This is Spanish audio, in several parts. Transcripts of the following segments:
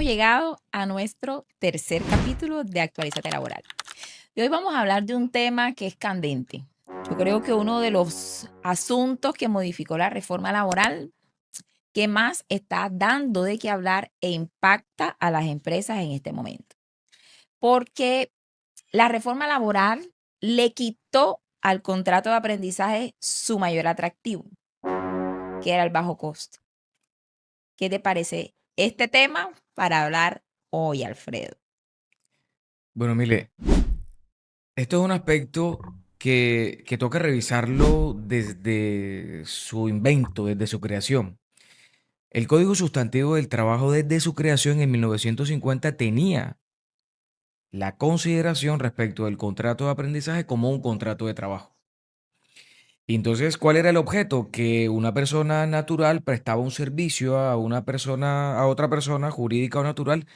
llegado a nuestro tercer capítulo de Actualízate Laboral. Y hoy vamos a hablar de un tema que es candente. Yo creo que uno de los asuntos que modificó la reforma laboral que más está dando de qué hablar e impacta a las empresas en este momento. Porque la reforma laboral le quitó al contrato de aprendizaje su mayor atractivo, que era el bajo costo. ¿Qué te parece este tema para hablar hoy, Alfredo? Bueno, mire, esto es un aspecto que toca revisarlo desde su invento, desde su creación. El Código Sustantivo del Trabajo desde su creación en 1950 tenía la consideración respecto del contrato de aprendizaje como un contrato de trabajo. Y entonces, ¿cuál era el objeto? Que una persona natural prestaba un servicio a una persona, a otra persona jurídica o natural,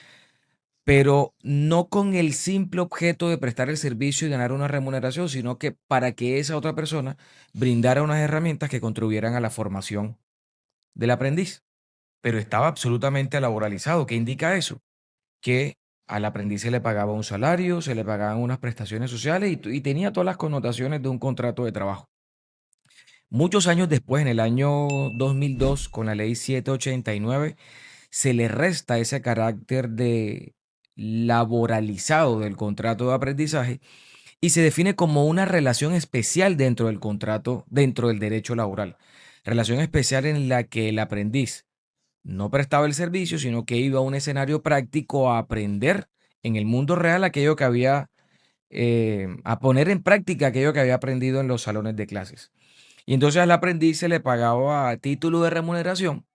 pero no con el simple objeto de prestar el servicio y ganar una remuneración, sino que para que esa otra persona brindara unas herramientas que contribuyeran a la formación del aprendiz. Pero estaba absolutamente laboralizado. ¿Qué indica eso? Que al aprendiz se le pagaba un salario, se le pagaban unas prestaciones sociales y tenía todas las connotaciones de un contrato de trabajo. Muchos años después, en el año 2002, con la ley 789, se le resta ese carácter de laboralizado del contrato de aprendizaje y se define como una relación especial dentro del contrato, dentro del derecho laboral. Relación especial en la que el aprendiz no prestaba el servicio, sino que iba a un escenario práctico a aprender en el mundo real aquello que había, a poner en práctica aquello que había aprendido en los salones de clases. Y entonces al aprendiz se le pagaba a título de remuneración,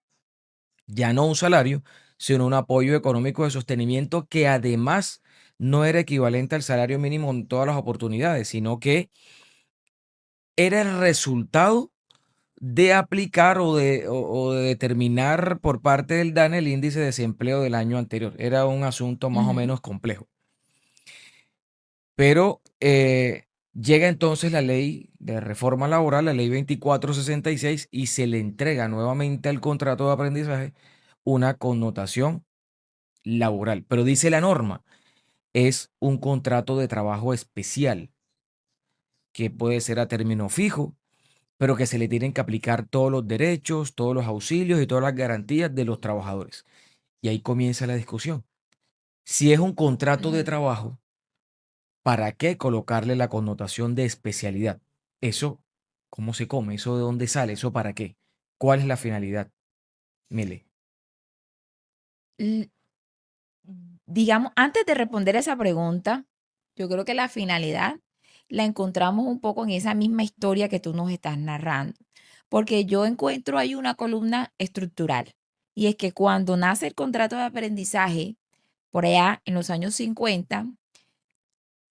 ya no un salario, sino un apoyo económico de sostenimiento que además no era equivalente al salario mínimo en todas las oportunidades, sino que era el resultado de aplicar o de determinar por parte del DANE el índice de desempleo del año anterior. Era un asunto más o Ujú. menos complejo. Pero llega entonces la ley de reforma laboral, la ley 2466, y se le entrega nuevamente al contrato de aprendizaje una connotación laboral. Pero dice la norma, es un contrato de trabajo especial que puede ser a término fijo, pero que se le tienen que aplicar todos los derechos, todos los auxilios y todas las garantías de los trabajadores. Y ahí comienza la discusión. Si es un contrato de Ujú. trabajo, ¿para qué colocarle la connotación de especialidad? Eso, ¿cómo se come? ¿Eso de dónde sale? ¿Eso para qué? ¿Cuál es la finalidad? Mire. L- Digamos, antes de responder esa pregunta, yo creo que la finalidad la encontramos un poco en esa misma historia que tú nos estás narrando, porque yo encuentro ahí una columna estructural, y es que cuando nace el contrato de aprendizaje, por allá en los años 50,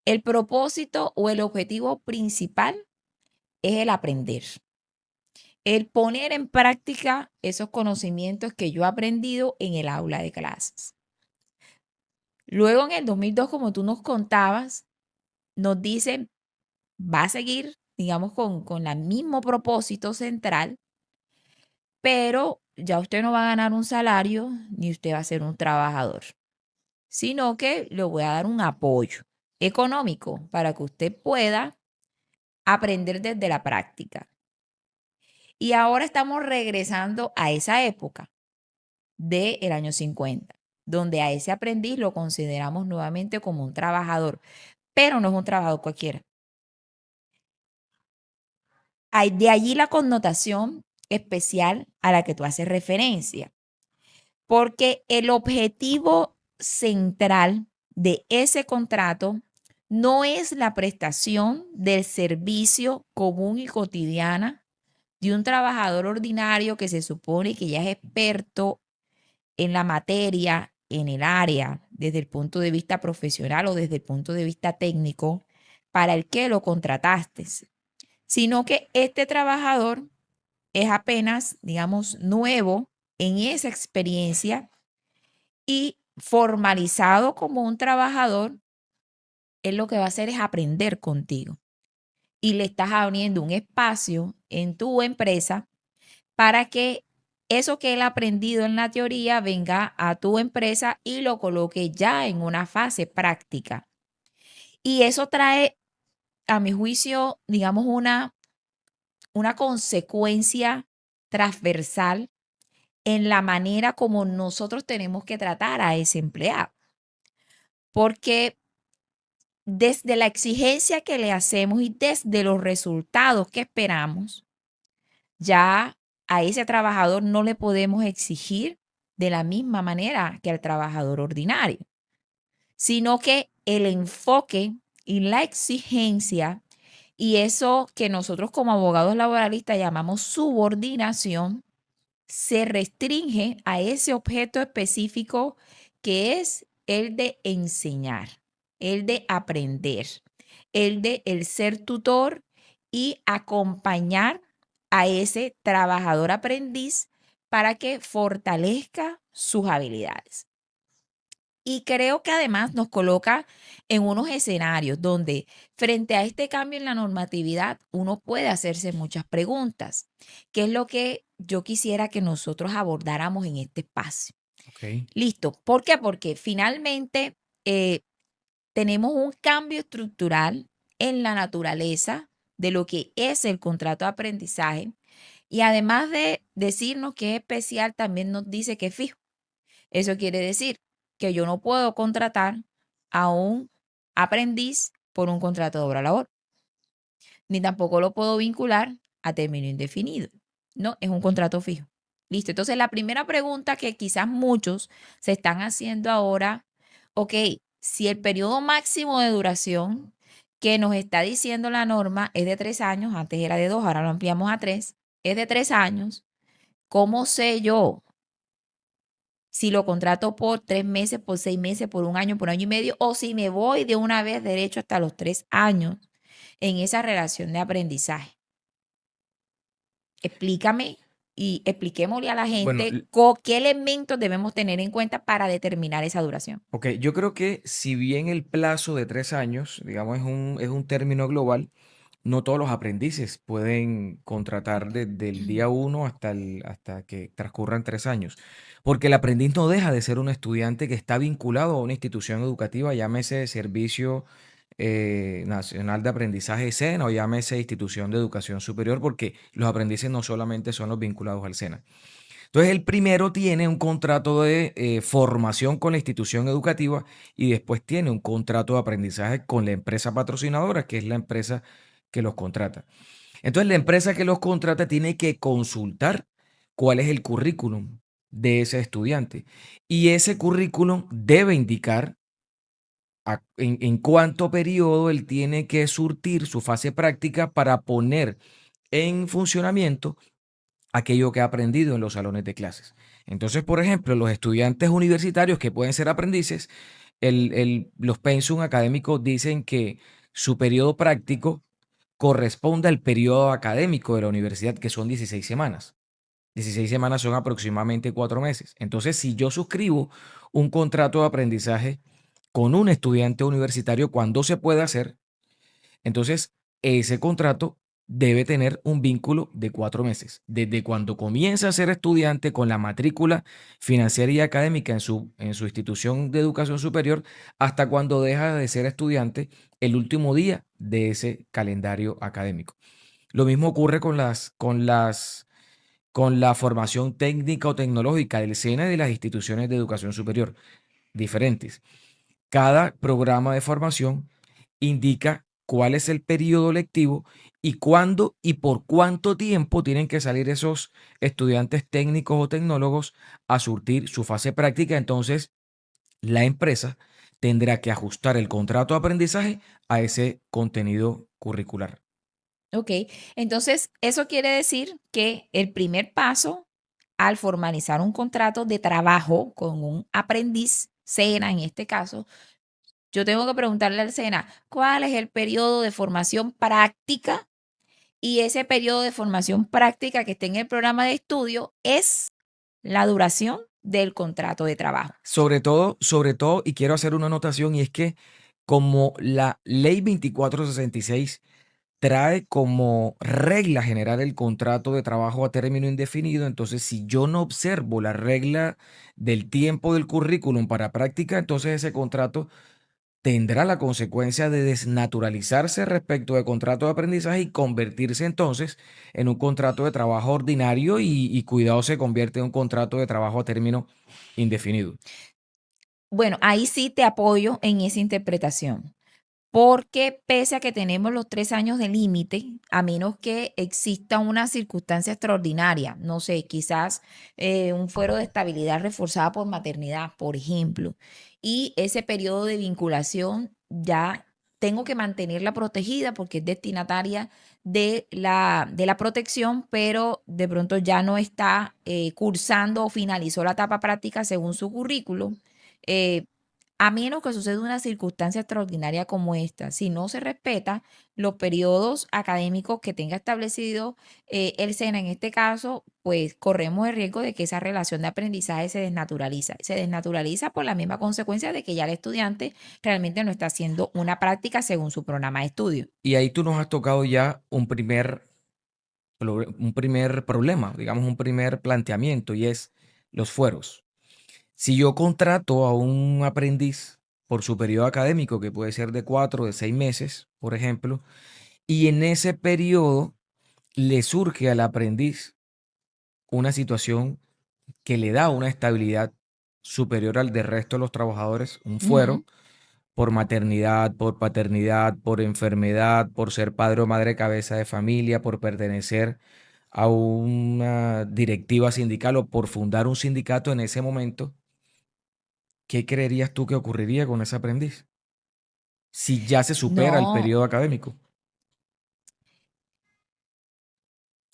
el propósito o el objetivo principal es el aprender, el poner en práctica esos conocimientos que yo he aprendido en el aula de clases. Luego en el 2002, como tú nos contabas, nos dicen, va a seguir, digamos, con el mismo propósito central, pero ya usted no va a ganar un salario ni usted va a ser un trabajador, sino que le voy a dar un apoyo económico para que usted pueda aprender desde la práctica. Y ahora estamos regresando a esa época del año 50, donde a ese aprendiz lo consideramos nuevamente como un trabajador, pero no es un trabajador cualquiera. Hay de allí la connotación especial a la que tú haces referencia, porque el objetivo central de ese contrato no es la prestación del servicio común y cotidiana de un trabajador ordinario que se supone que ya es experto en la materia, en el área, desde el punto de vista profesional o desde el punto de vista técnico, para el que lo contrataste, sino que este trabajador es apenas, digamos, nuevo en esa experiencia y formalizado como un trabajador, él lo que va a hacer es aprender contigo y le estás abriendo un espacio en tu empresa para que eso que él ha aprendido en la teoría venga a tu empresa y lo coloque ya en una fase práctica. Y eso trae, a mi juicio, digamos, una consecuencia transversal en la manera como nosotros tenemos que tratar a ese empleado. Porque desde la exigencia que le hacemos y desde los resultados que esperamos, ya a ese trabajador no le podemos exigir de la misma manera que al trabajador ordinario, sino que el enfoque y la exigencia y eso que nosotros como abogados laboralistas llamamos subordinación, se restringe a ese objeto específico que es el de enseñar, el de aprender, el de el ser tutor y acompañar a ese trabajador aprendiz para que fortalezca sus habilidades. Y creo que además nos coloca en unos escenarios donde frente a este cambio en la normatividad uno puede hacerse muchas preguntas, que es lo que yo quisiera que nosotros abordáramos en este espacio. Ok. Listo. ¿Por qué? Porque finalmente eh, tenemos un cambio estructural en la naturaleza de lo que es el contrato de aprendizaje y además de decirnos que es especial, también nos dice que es fijo. Eso quiere decir que yo no puedo contratar a un aprendiz por un contrato de obra labor, ni tampoco lo puedo vincular a término indefinido. No, es un contrato fijo. Listo. Entonces, la primera pregunta que quizás muchos se están haciendo ahora, ok, si el periodo máximo de duración que nos está diciendo la norma es de 3 años, antes era de 2, ahora lo ampliamos a 3, es de 3 años, ¿cómo sé yo si lo contrato por 3 meses, por 6 meses, por un año, por año y medio, o si me voy de una vez derecho hasta los 3 años en esa relación de aprendizaje? Explícame y expliquémosle a la Bueno, gente qué elementos debemos tener en cuenta para determinar esa duración. ok, yo creo que si bien el plazo de 3 años, digamos, es un término global, no todos los aprendices pueden contratar desde el día uno hasta que transcurran 3 años, porque el aprendiz no deja de ser un estudiante que está vinculado a una institución educativa, llámese Servicio Nacional de Aprendizaje SENA o llámese Institución de Educación Superior, porque los aprendices no solamente son los vinculados al SENA. Entonces, el primero tiene un contrato de formación con la institución educativa y después tiene un contrato de aprendizaje con la empresa patrocinadora, que es la empresa que los contrata. Entonces, la empresa que los contrata tiene que consultar cuál es el currículum de ese estudiante y ese currículum debe indicar en cuánto periodo él tiene que surtir su fase práctica para poner en funcionamiento aquello que ha aprendido en los salones de clases. Entonces, por ejemplo, los estudiantes universitarios que pueden ser aprendices, los pensum académicos dicen que su periodo práctico corresponde al periodo académico de la universidad, que son 16 semanas. 16 semanas son aproximadamente 4 meses. Entonces, si yo suscribo un contrato de aprendizaje con un estudiante universitario, cuando se puede hacer, entonces, ese contrato debe tener un vínculo de 4 meses, desde cuando comienza a ser estudiante con la matrícula financiera y académica en su institución de educación superior, hasta cuando deja de ser estudiante el último día de ese calendario académico. Lo mismo ocurre con la formación técnica o tecnológica del SENA y de las instituciones de educación superior diferentes. Cada programa de formación indica cuál es el periodo lectivo y cuándo y por cuánto tiempo tienen que salir esos estudiantes técnicos o tecnólogos a surtir su fase práctica. Entonces, la empresa tendrá que ajustar el contrato de aprendizaje a ese contenido curricular. Ok, entonces eso quiere decir que el primer paso al formalizar un contrato de trabajo con un aprendiz, SENA en este caso, yo tengo que preguntarle al SENA cuál es el periodo de formación práctica y ese periodo de formación práctica que esté en el programa de estudio es la duración del contrato de trabajo. Sobre todo, y quiero hacer una anotación, y es que como la ley 2466 trae como regla general el contrato de trabajo a término indefinido. Entonces, si yo no observo la regla del tiempo del currículum para práctica, entonces ese contrato tendrá la consecuencia de desnaturalizarse respecto de contrato de aprendizaje y convertirse entonces en un contrato de trabajo ordinario y cuidado, se convierte en un contrato de trabajo a término indefinido. Bueno, ahí sí te apoyo en esa interpretación. Porque pese a que tenemos los 3 años de límite, a menos que exista una circunstancia extraordinaria, no sé, quizás un fuero de estabilidad reforzada por maternidad, por ejemplo, y ese periodo de vinculación ya tengo que mantenerla protegida porque es destinataria de la protección, pero de pronto ya no está cursando o finalizó la etapa práctica según su currículum. eh, a menos que suceda una circunstancia extraordinaria como esta, si no se respeta los periodos académicos que tenga establecido el SENA en este caso, pues corremos el riesgo de que esa relación de aprendizaje se desnaturaliza. Se desnaturaliza por la misma consecuencia de que ya el estudiante realmente no está haciendo una práctica según su programa de estudio. Y ahí tú nos has tocado ya un primer problema, digamos un primer planteamiento, y es los fueros. Si yo contrato a un aprendiz por su periodo académico, que puede ser de 4 de 6 meses, por ejemplo, y en ese periodo le surge al aprendiz una situación que le da una estabilidad superior al del resto de los trabajadores, un Ujú. fuero, por maternidad, por paternidad, por enfermedad, por ser padre o madre cabeza de familia, por pertenecer a una directiva sindical o por fundar un sindicato en ese momento, ¿qué creerías tú que ocurriría con ese aprendiz si ya se supera el No, periodo académico?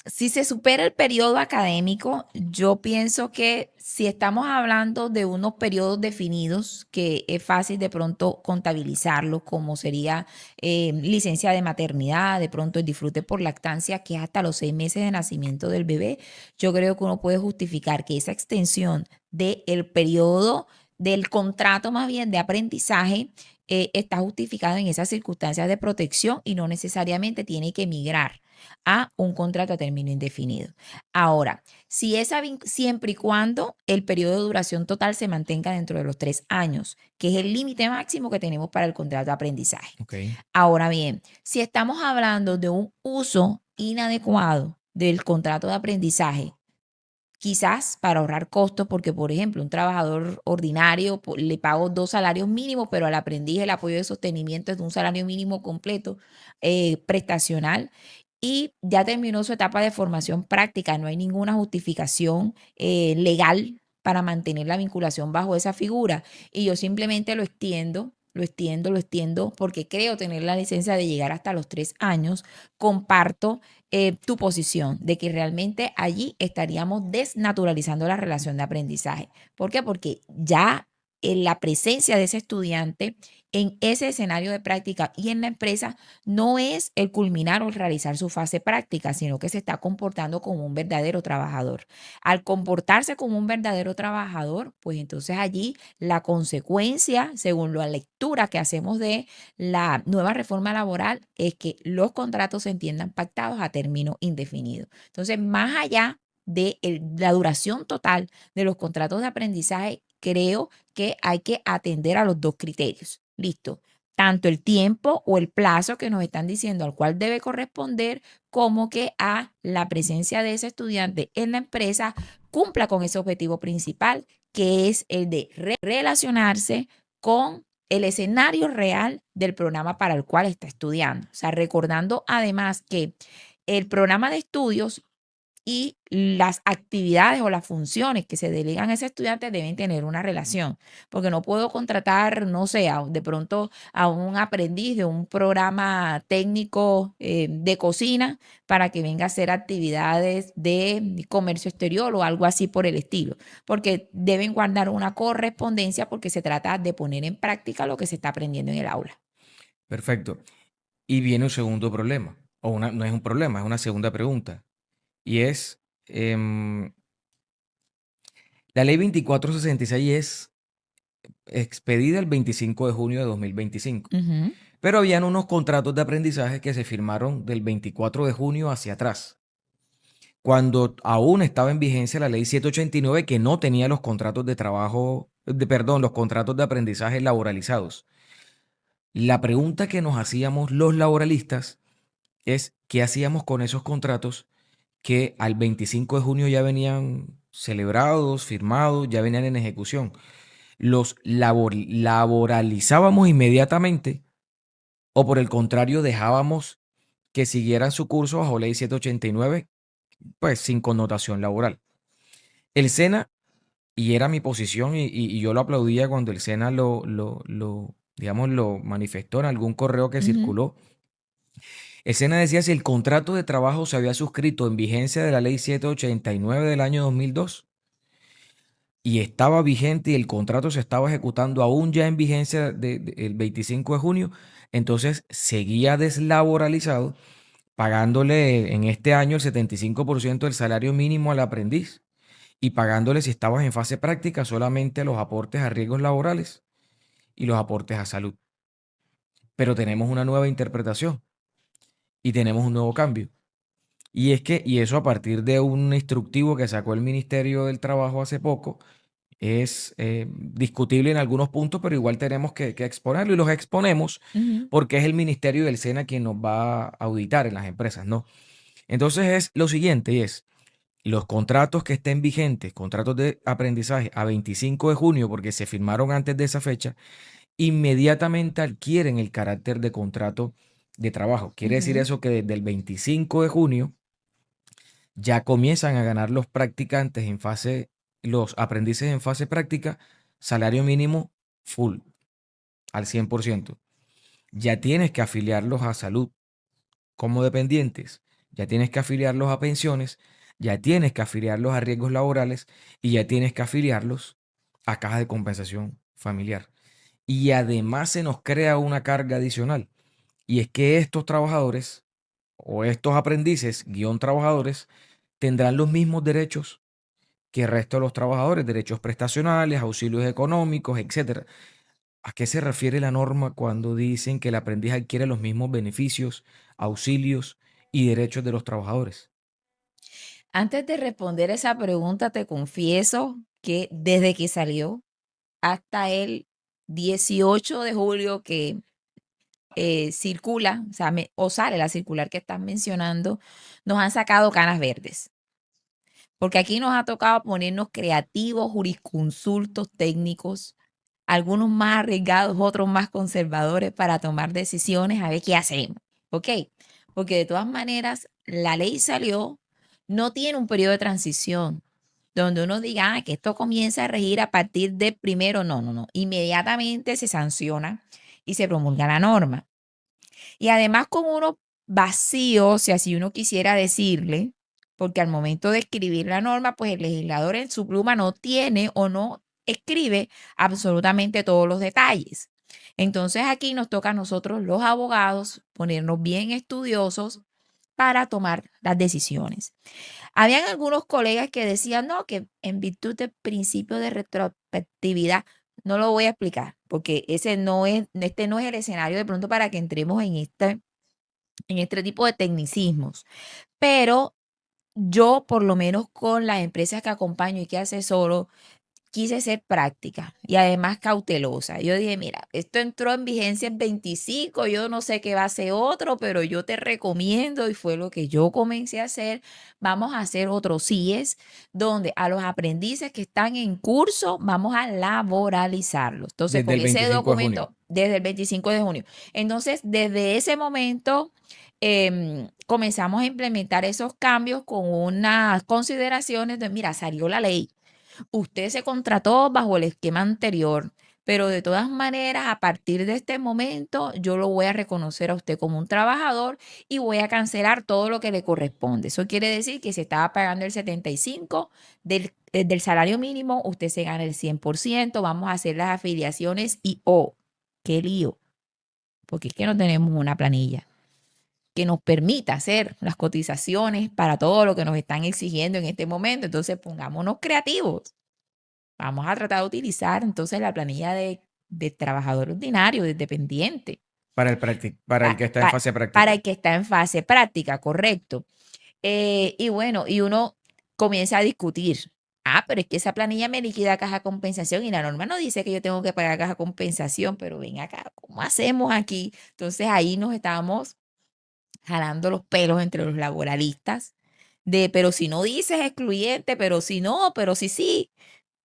si se supera el periodo académico, yo pienso que si estamos hablando de unos periodos definidos, que es fácil de pronto contabilizarlo, como sería licencia de maternidad, de pronto el disfrute por lactancia, que es hasta los 6 meses de nacimiento del bebé, yo creo que uno puede justificar que esa extensión del periodo del contrato más bien de aprendizaje está justificado en esas circunstancias de protección y no necesariamente tiene que migrar a un contrato a término indefinido. Ahora, si siempre y cuando el periodo de duración total se mantenga dentro de los 3 años, que es el límite máximo que tenemos para el contrato de aprendizaje. Ok. Ahora bien, si estamos hablando de un uso inadecuado del contrato de aprendizaje, quizás para ahorrar costos, porque por ejemplo, un trabajador ordinario le pago 2 salarios mínimos, pero al aprendiz el apoyo de sostenimiento es de un salario mínimo completo prestacional y ya terminó su etapa de formación práctica. No hay ninguna justificación legal para mantener la vinculación bajo esa figura. Y yo simplemente lo extiendo, porque creo tener la licencia de llegar hasta los 3 años. Comparto tu posición de que realmente allí estaríamos desnaturalizando la relación de aprendizaje. ¿Por qué? Porque ya en la presencia de ese estudiante en ese escenario de práctica y en la empresa no es el culminar o el realizar su fase práctica, sino que se está comportando como un verdadero trabajador. Al comportarse como un verdadero trabajador, pues entonces allí la consecuencia, según la lectura que hacemos de la nueva reforma laboral, es que los contratos se entiendan pactados a término indefinido. Entonces, más allá de la duración total de los contratos de aprendizaje, creo que hay que atender a los dos criterios. Listo. Tanto el tiempo o el plazo que nos están diciendo al cual debe corresponder, como que a la presencia de ese estudiante en la empresa cumpla con ese objetivo principal, que es el de relacionarse con el escenario real del programa para el cual está estudiando. O sea, recordando además que el programa de estudios y las actividades o las funciones que se delegan a ese estudiante deben tener una relación, porque no puedo contratar, no sé, de pronto a un aprendiz de un programa técnico de cocina para que venga a hacer actividades de comercio exterior o algo así por el estilo, porque deben guardar una correspondencia porque se trata de poner en práctica lo que se está aprendiendo en el aula. Perfecto. Y viene un segundo problema, no es un problema, es una segunda pregunta. Y es, la ley 2466 es expedida el 25 de junio de 2025. Ujú, Pero habían unos contratos de aprendizaje que se firmaron del 24 de junio hacia atrás, cuando aún estaba en vigencia la ley 789 que no tenía los contratos de trabajo, perdón, los contratos de aprendizaje laboralizados. La pregunta que nos hacíamos los laboralistas es qué hacíamos con esos contratos que al 25 de junio ya venían celebrados, firmados, ya venían en ejecución. ¿Los laboralizábamos inmediatamente o por el contrario dejábamos que siguieran su curso bajo ley 789, pues sin connotación laboral? El SENA, y era mi posición y yo lo aplaudía cuando el SENA digamos, lo manifestó en algún correo que ujú, circuló. El SENA decía si el contrato de trabajo se había suscrito en vigencia de la ley 789 del año 2002 y estaba vigente y el contrato se estaba ejecutando aún ya en vigencia el 25 de junio, entonces seguía deslaboralizado, pagándole en este año el 75% del salario mínimo al aprendiz y pagándole, si estabas en fase práctica, solamente los aportes a riesgos laborales y los aportes a salud. Pero tenemos una nueva interpretación y tenemos un nuevo cambio. Y eso a partir de un instructivo que sacó el Ministerio del Trabajo hace poco, es discutible en algunos puntos, pero igual tenemos que exponerlo y los exponemos ujú, porque es el Ministerio del SENA quien nos va a auditar en las empresas, ¿no? Entonces es lo siguiente, y es los contratos que estén vigentes, contratos de aprendizaje a 25 de junio, porque se firmaron antes de esa fecha, inmediatamente adquieren el carácter de contrato de trabajo. Quiere decir ujú. eso que desde el 25 de junio ya comienzan a ganar los practicantes en fase, los aprendices en fase práctica, salario mínimo full, al 100%. Ya tienes que afiliarlos a salud como dependientes, ya tienes que afiliarlos a pensiones, ya tienes que afiliarlos a riesgos laborales y ya tienes que afiliarlos a caja de compensación familiar. Y además se nos crea una carga adicional. Y es que estos trabajadores o estos aprendices, guión trabajadores, tendrán los mismos derechos que el resto de los trabajadores, derechos prestacionales, auxilios económicos, etcétera. ¿A qué se refiere la norma cuando dicen que el aprendiz adquiere los mismos beneficios, auxilios y derechos de los trabajadores? Antes de responder esa pregunta, te confieso que desde que salió hasta el 18 de julio que circula, o sea, o sale la circular que estás mencionando, nos han sacado canas verdes. Porque aquí nos ha tocado ponernos creativos, jurisconsultos técnicos, algunos más arriesgados, otros más conservadores para tomar decisiones a ver qué hacemos. ¿Ok? Porque de todas maneras, la ley salió, no tiene un periodo de transición donde uno diga que esto comienza a regir a partir del primero. No, no, no. Inmediatamente se sanciona y se promulga la norma. Y además con uno vacío, si así uno quisiera decirle, porque al momento de escribir la norma, pues el legislador en su pluma no tiene o no escribe absolutamente todos los detalles. Entonces aquí nos toca a nosotros los abogados ponernos bien estudiosos para tomar las decisiones. Habían algunos colegas que decían, no, que en virtud del principio de retrospectividad, no lo voy a explicar, porque este no es el escenario de pronto para que entremos en este tipo de tecnicismos. Pero yo, por lo menos con las empresas que acompaño y que asesoro, quise ser práctica y además cautelosa. Yo dije, mira, esto entró en vigencia en 25, yo no sé qué va a ser otro, pero yo te recomiendo y fue lo que yo comencé a hacer. Vamos a hacer otros CIES donde a los aprendices que están en curso vamos a laboralizarlos. Entonces, Desde con el ese 25 de junio. documento, desde el 25 de junio. Entonces, desde ese momento comenzamos a implementar esos cambios con unas consideraciones de, mira, salió la ley. Usted se contrató bajo el esquema anterior, pero de todas maneras, a partir de este momento, yo lo voy a reconocer a usted como un trabajador y voy a cancelar todo lo que le corresponde. Eso quiere decir que se estaba pagando el 75 del salario mínimo, usted se gana el 100%, vamos a hacer las afiliaciones y, oh, qué lío, porque es que no tenemos una planilla que nos permita hacer las cotizaciones para todo lo que nos están exigiendo en este momento. Entonces, pongámonos creativos. vamos a tratar de utilizar entonces la planilla de trabajador ordinario, de dependiente, Para el pa- que está en pa- fase para práctica. el que está en fase práctica, correcto. Y bueno, y uno comienza a discutir. Ah, pero es que esa planilla me liquida caja compensación y la norma no dice que yo tengo que pagar caja compensación, pero ven acá, ¿cómo hacemos aquí? Entonces ahí nos estábamos jalando los pelos entre los laboralistas de, pero si no dices excluyente, pero si no, pero si sí.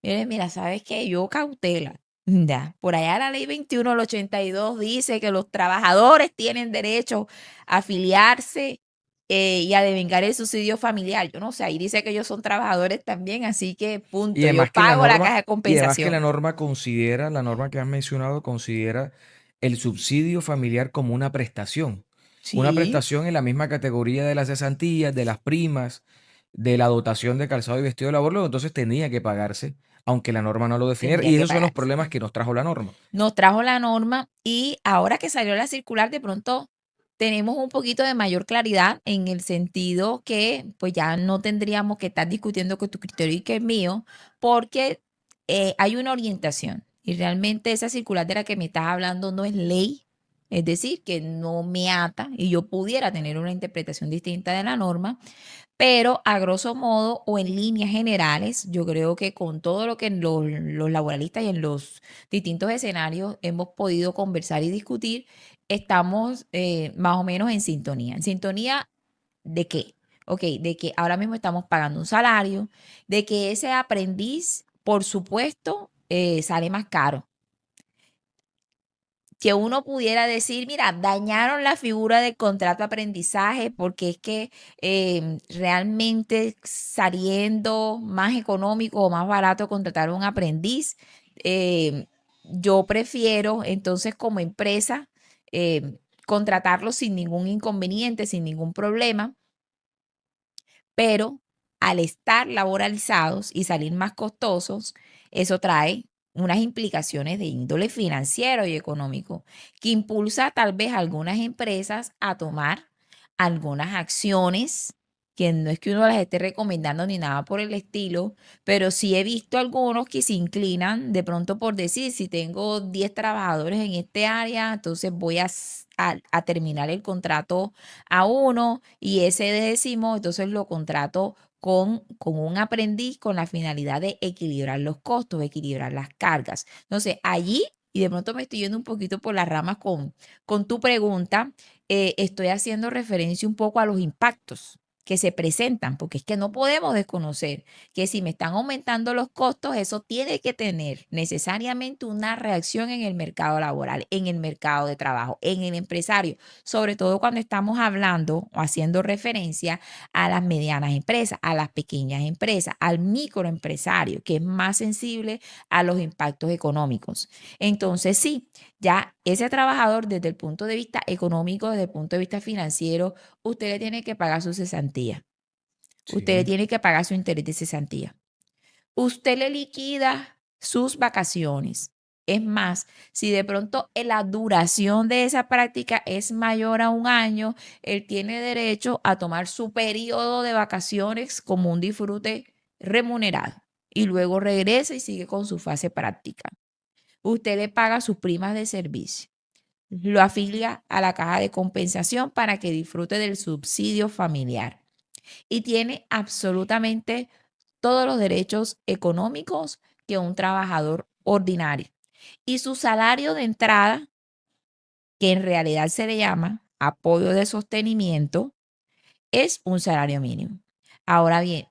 Mira, ¿sabes qué? Yo cautela. Ya, por allá la ley 21 del 82 dice que los trabajadores tienen derecho a afiliarse y a devengar el subsidio familiar. Yo no sé, ahí dice que ellos son trabajadores también, así que Y punto, yo además que la pago la norma, caja de y además que la compensación. norma considera, la norma que has mencionado considera el subsidio familiar como una prestación. Una Sí, prestación en la misma categoría de las cesantías, de las primas, de la dotación de calzado y vestido de labor, luego entonces tenía que pagarse, aunque la norma no lo definiera. tendría Y que esos son los pagarse. problemas que nos trajo la norma. Nos trajo la norma y ahora que salió la circular, de pronto tenemos un poquito de mayor claridad en el sentido que pues ya no tendríamos que estar discutiendo con tu criterio y que el mío, porque hay una orientación y realmente esa circular de la que me estás hablando no es ley, es decir, que no me ata y yo pudiera tener una interpretación distinta de la norma, pero a grosso modo o en líneas generales, yo creo que con todo lo que los laboralistas y en los distintos escenarios hemos podido conversar y discutir, estamos más o menos en sintonía. ¿En sintonía de qué? Ok, de que ahora mismo estamos pagando un salario, de que ese aprendiz, por supuesto, sale más caro, que uno pudiera decir, mira, dañaron la figura del contrato de aprendizaje porque es que realmente saliendo más económico o más barato contratar a un aprendiz, yo prefiero entonces como empresa contratarlo sin ningún inconveniente, sin ningún problema, pero al estar laboralizados y salir más costosos, eso trae unas implicaciones de índole financiero y económico que impulsa tal vez a algunas empresas a tomar algunas acciones que no es que uno las esté recomendando ni nada por el estilo, pero sí he visto algunos que se inclinan de pronto por decir, si tengo 10 trabajadores en este área, entonces voy a terminar el contrato a uno y ese décimo, entonces lo contrato con un aprendiz con la finalidad de equilibrar los costos, equilibrar las cargas. Entonces, allí, y de pronto me estoy yendo un poquito por las ramas con tu pregunta, estoy haciendo referencia un poco a los impactos que se presentan, porque es que no podemos desconocer que si me están aumentando los costos, eso tiene que tener necesariamente una reacción en el mercado laboral, en el mercado de trabajo, en el empresario, sobre todo cuando estamos hablando o haciendo referencia a las medianas empresas, a las pequeñas empresas, al microempresario, que es más sensible a los impactos económicos. Entonces, sí, ya ese trabajador desde el punto de vista económico, desde el punto de vista financiero, usted le tiene que pagar su cesantía, usted le Sí. tiene que pagar su interés de cesantía. Usted le liquida sus vacaciones. Es más, si de pronto la duración de esa práctica es mayor a un año, él tiene derecho a tomar su periodo de vacaciones como un disfrute remunerado y luego regresa y sigue con su fase práctica. Usted le paga sus primas de servicio, lo afilia a la caja de compensación para que disfrute del subsidio familiar y tiene absolutamente todos los derechos económicos que un trabajador ordinario. Y su salario de entrada, que en realidad se le llama apoyo de sostenimiento, es un salario mínimo. Ahora bien,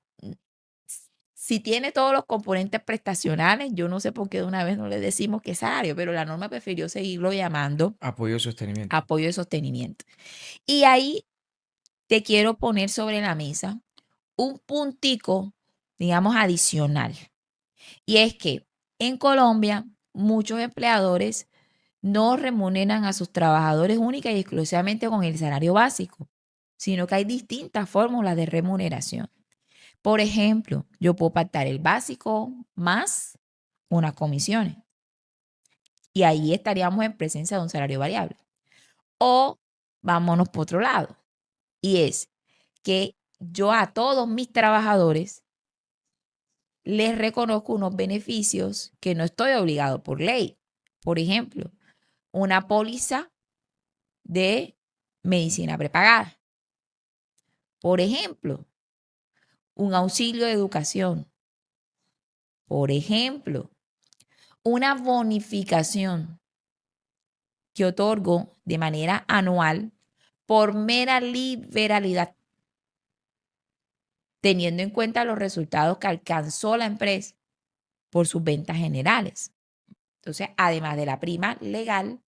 si tiene todos los componentes prestacionales, yo no sé por qué de una vez no le decimos que es salario, pero la norma prefirió seguirlo llamando Apoyo de sostenimiento. apoyo de sostenimiento. Y ahí te quiero poner sobre la mesa un puntico, digamos, adicional. Y es que en Colombia muchos empleadores no remuneran a sus trabajadores única y exclusivamente con el salario básico, sino que hay distintas fórmulas de remuneración. Por ejemplo, yo puedo pactar el básico más unas comisiones y ahí estaríamos en presencia de un salario variable. O vámonos por otro lado y es que yo a todos mis trabajadores les reconozco unos beneficios que no estoy obligado por ley. Por ejemplo, una póliza de medicina prepagada. Por ejemplo, un auxilio de educación. Por ejemplo, una bonificación que otorgo de manera anual por mera liberalidad, teniendo en cuenta los resultados que alcanzó la empresa por sus ventas generales. Entonces, además de la prima legal,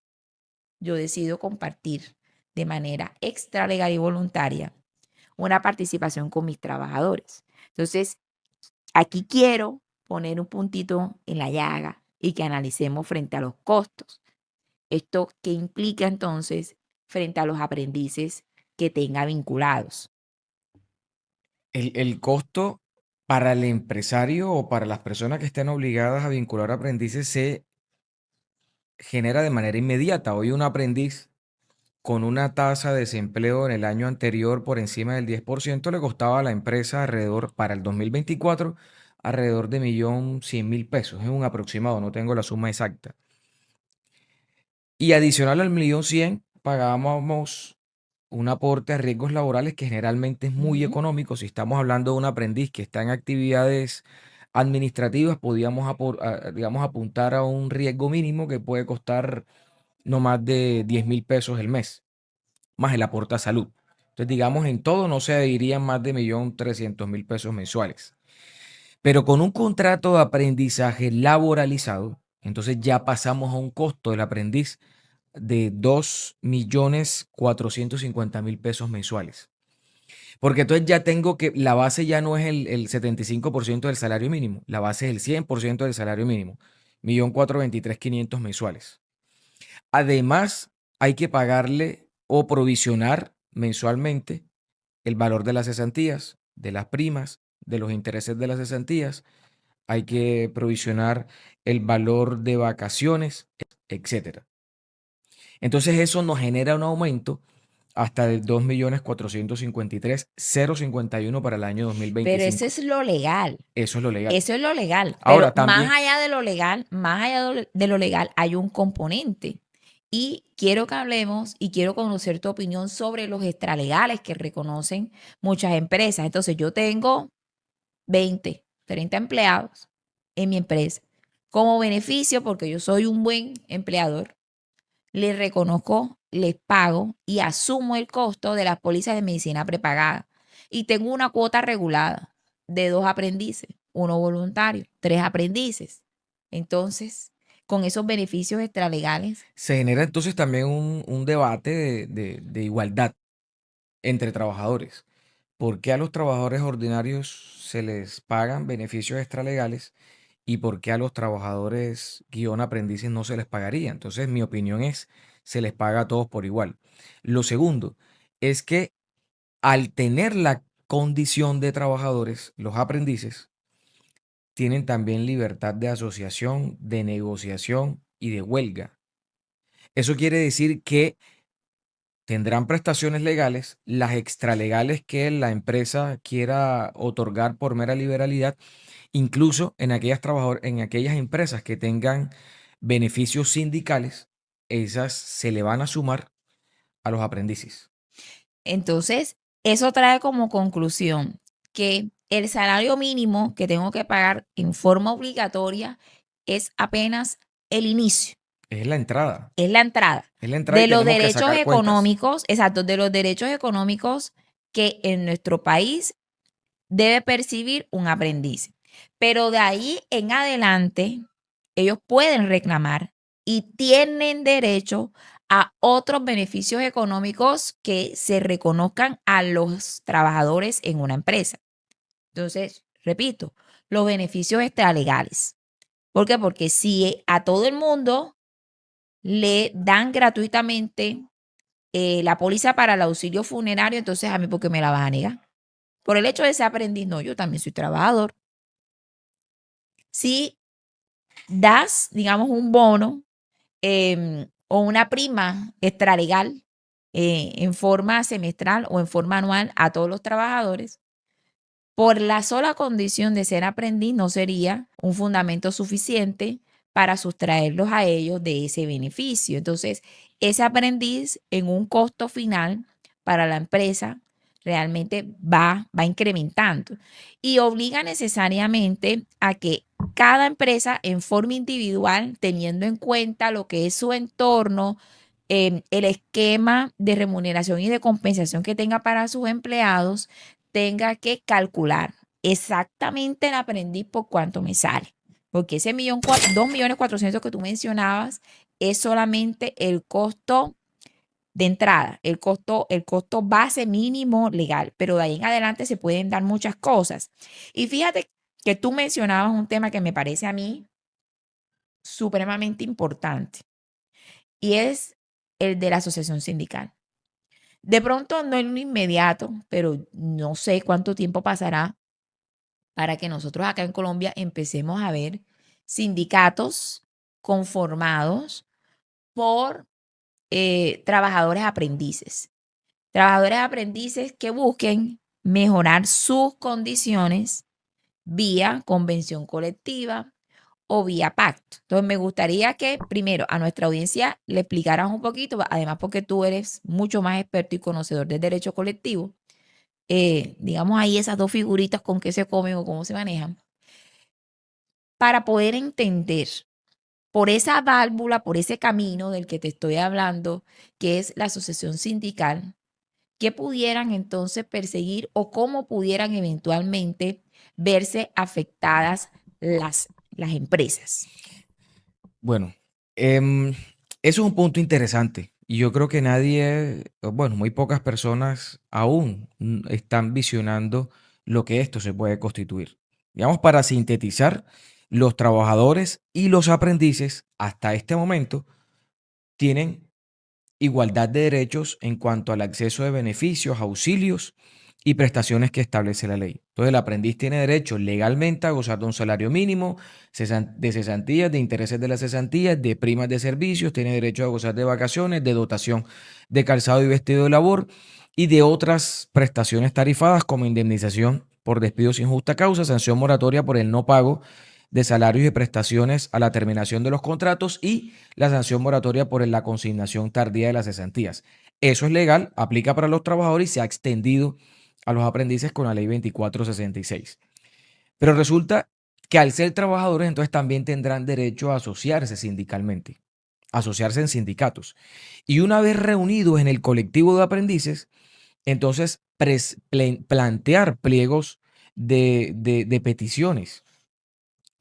yo decido compartir de manera extralegal y voluntaria una participación con mis trabajadores. Entonces, aquí quiero poner un puntito en la llaga y que analicemos frente a los costos. ¿Esto qué implica entonces frente a los aprendices que tenga vinculados? El costo para el empresario o para las personas que estén obligadas a vincular aprendices se genera de manera inmediata. Hoy un aprendiz con una tasa de desempleo en el año anterior por encima del 10% le costaba a la empresa alrededor, para el 2024, alrededor de 1.100.000 pesos. Es un aproximado, no tengo la suma exacta. Y adicional al 1.100.000, pagábamos un aporte a riesgos laborales que generalmente es muy económico. Si estamos hablando de un aprendiz que está en actividades administrativas, podíamos, digamos, apuntar a un riesgo mínimo que puede costar no más de 10.000 pesos el mes, más el aporte a salud. Entonces, digamos, en todo no se irían más de 1.300.000 pesos mensuales. Pero con un contrato de aprendizaje laboralizado, entonces ya pasamos a un costo del aprendiz de 2.450.000 pesos mensuales. Porque entonces ya tengo que, la base ya no es el 75% del salario mínimo, la base es el 100% del salario mínimo, 1.423.500 mensuales. Además, hay que pagarle o provisionar mensualmente el valor de las cesantías, de las primas, de los intereses de las cesantías. Hay que provisionar el valor de vacaciones, etcétera. Entonces eso nos genera un aumento hasta de 2.453.051 para el año Pero eso 2025. es lo legal. Eso es lo legal. Eso es lo legal. Pero Ahora más también, allá de lo legal, más allá de lo legal, hay un componente. Y quiero que hablemos y quiero conocer tu opinión sobre los extralegales que reconocen muchas empresas. Entonces, yo tengo 20, 30 empleados en mi empresa. Como beneficio, porque yo soy un buen empleador, les reconozco, les pago y asumo el costo de las pólizas de medicina prepagada. Y tengo una cuota regulada de 2 aprendices, 1 voluntario, 3 aprendices. Entonces, con esos beneficios extralegales, se genera entonces también un debate de igualdad entre trabajadores. ¿Por qué a los trabajadores ordinarios se les pagan beneficios extralegales y por qué a los trabajadores guión aprendices no se les pagaría? Entonces, mi opinión es, se les paga a todos por igual. Lo segundo es que al tener la condición de trabajadores, los aprendices tienen también libertad de asociación, de negociación y de huelga. Eso quiere decir que tendrán prestaciones legales, las extralegales que la empresa quiera otorgar por mera liberalidad, incluso en aquellas empresas que tengan beneficios sindicales, esas se le van a sumar a los aprendices. entonces eso trae como conclusión que el salario mínimo que tengo que pagar en forma obligatoria es apenas el inicio. Es la entrada, Es la entrada es la entrada y de los tenemos que derechos sacar cuentas. económicos, exacto, de los derechos económicos que en nuestro país debe percibir un aprendiz. Pero de ahí en adelante, ellos pueden reclamar y tienen derecho a otros beneficios económicos que se reconozcan a los trabajadores en una empresa. Entonces, repito, los beneficios extralegales. ¿Por qué? Porque si a todo el mundo le dan gratuitamente la póliza para el auxilio funerario, entonces a mí, ¿por qué me la vas a negar? Por el hecho de ser aprendiz, no, yo también soy trabajador. Si das, digamos, un bono o una prima extralegal en forma semestral o en forma anual a todos los trabajadores, por la sola condición de ser aprendiz no sería un fundamento suficiente para sustraerlos a ellos de ese beneficio. Entonces, ese aprendiz en un costo final para la empresa realmente va incrementando y obliga necesariamente a que cada empresa en forma individual, teniendo en cuenta lo que es su entorno, el esquema de remuneración y de compensación que tenga para sus empleados, tenga que calcular exactamente el aprendiz por cuánto me sale. Porque ese 2.400.000 que tú mencionabas es solamente el costo de entrada, el costo base mínimo legal, pero de ahí en adelante se pueden dar muchas cosas. Y fíjate que tú mencionabas un tema que me parece a mí supremamente importante y es el de la asociación sindical. De pronto no en lo inmediato, pero no sé cuánto tiempo pasará para que nosotros acá en Colombia empecemos a ver sindicatos conformados por trabajadores aprendices. Trabajadores aprendices que busquen mejorar sus condiciones vía convención colectiva o vía pacto. Entonces, me gustaría que primero a nuestra audiencia le explicaras un poquito, además porque tú eres mucho más experto y conocedor del derecho colectivo, digamos ahí esas dos figuritas con qué se comen o cómo se manejan, para poder entender por esa válvula, por ese camino del que te estoy hablando, que es la asociación sindical, qué pudieran entonces perseguir o cómo pudieran eventualmente verse afectadas las empresas. Bueno, eso es un punto interesante y yo creo que nadie, o bueno, muy pocas personas aún están visionando lo que esto se puede constituir. Digamos, para sintetizar, los trabajadores y los aprendices hasta este momento tienen igualdad de derechos en cuanto al acceso de beneficios, auxilios y prestaciones que establece la ley. Entonces, el aprendiz tiene derecho legalmente a gozar de un salario mínimo, de cesantías, de intereses de las cesantías, de primas de servicios, tiene derecho a gozar de vacaciones, de dotación de calzado y vestido de labor y de otras prestaciones tarifadas como indemnización por despido sin justa causa, sanción moratoria por el no pago de salarios y prestaciones a la terminación de los contratos y la sanción moratoria por la consignación tardía de las cesantías. Eso es legal, aplica para los trabajadores y se ha extendido a los aprendices con la ley 2466. Pero resulta que al ser trabajadores, entonces también tendrán derecho a asociarse sindicalmente, asociarse en sindicatos. Y una vez reunidos en el colectivo de aprendices, entonces plantear pliegos de peticiones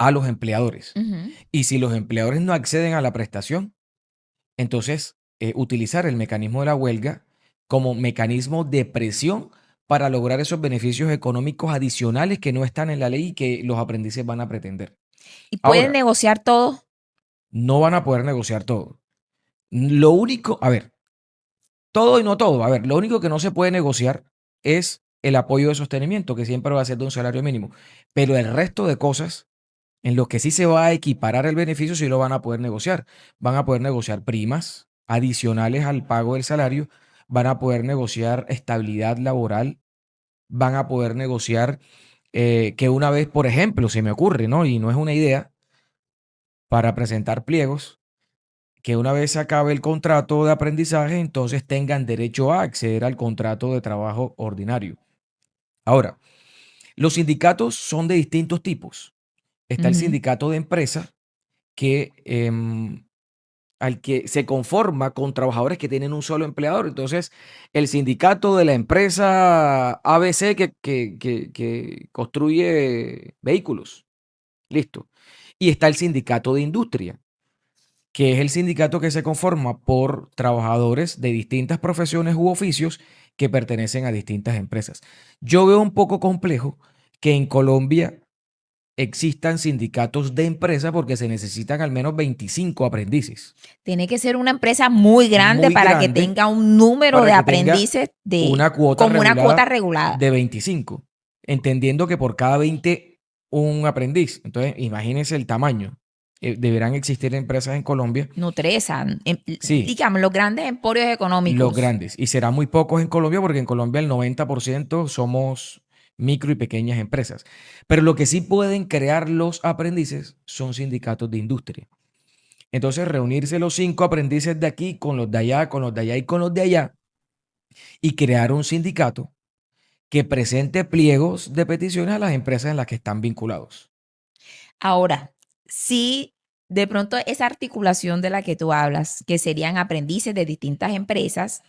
a los empleadores. Ujú. Y si los empleadores no acceden a la prestación, entonces utilizar el mecanismo de la huelga como mecanismo de presión para lograr esos beneficios económicos adicionales que no están en la ley y que los aprendices van a pretender. Y pueden Ahora, negociar todo. no van a poder negociar todo. Lo único, a ver, todo y no todo. A ver, lo único que no se puede negociar es el apoyo de sostenimiento, que siempre va a ser de un salario mínimo. Pero el resto de cosas en lo que sí se va a equiparar el beneficio, sí lo van a poder negociar. Van a poder negociar primas adicionales al pago del salario, van a poder negociar estabilidad laboral, van a poder negociar que una vez, por ejemplo, se me ocurre, ¿no? Y no es una idea, para presentar pliegos, que una vez se acabe el contrato de aprendizaje, entonces tengan derecho a acceder al contrato de trabajo ordinario. Ahora, los sindicatos son de distintos tipos. Está el Ujú. sindicato de empresa, que al que se conforma con trabajadores que tienen un solo empleador. Entonces, el sindicato de la empresa ABC que construye vehículos. Listo. Y está el sindicato de industria, que es el sindicato que se conforma por trabajadores de distintas profesiones u oficios que pertenecen a distintas empresas. Yo veo un poco complejo que en Colombia existan sindicatos de empresa porque se necesitan al menos 25 aprendices. Tiene que ser una empresa muy grande Muy para que grande tenga un número para de que tenga aprendices una cuota como una cuota regulada regulada. de 25, entendiendo que por cada 20 un aprendiz. Entonces, imagínense el tamaño. Deberán existir empresas en Colombia, Nutresan, sí, digamos, los grandes emporios los económicos. grandes. Y serán muy pocos en Colombia porque en Colombia el 90% somos micro y pequeñas empresas. Pero lo que sí pueden crear los aprendices son sindicatos de industria. Entonces, reunirse los 5 aprendices de aquí con los de allá, con los de allá y con los de allá y crear un sindicato que presente pliegos de peticiones a las empresas en las que están vinculados. Ahora, si de pronto esa articulación de la que tú hablas, que serían aprendices de distintas empresas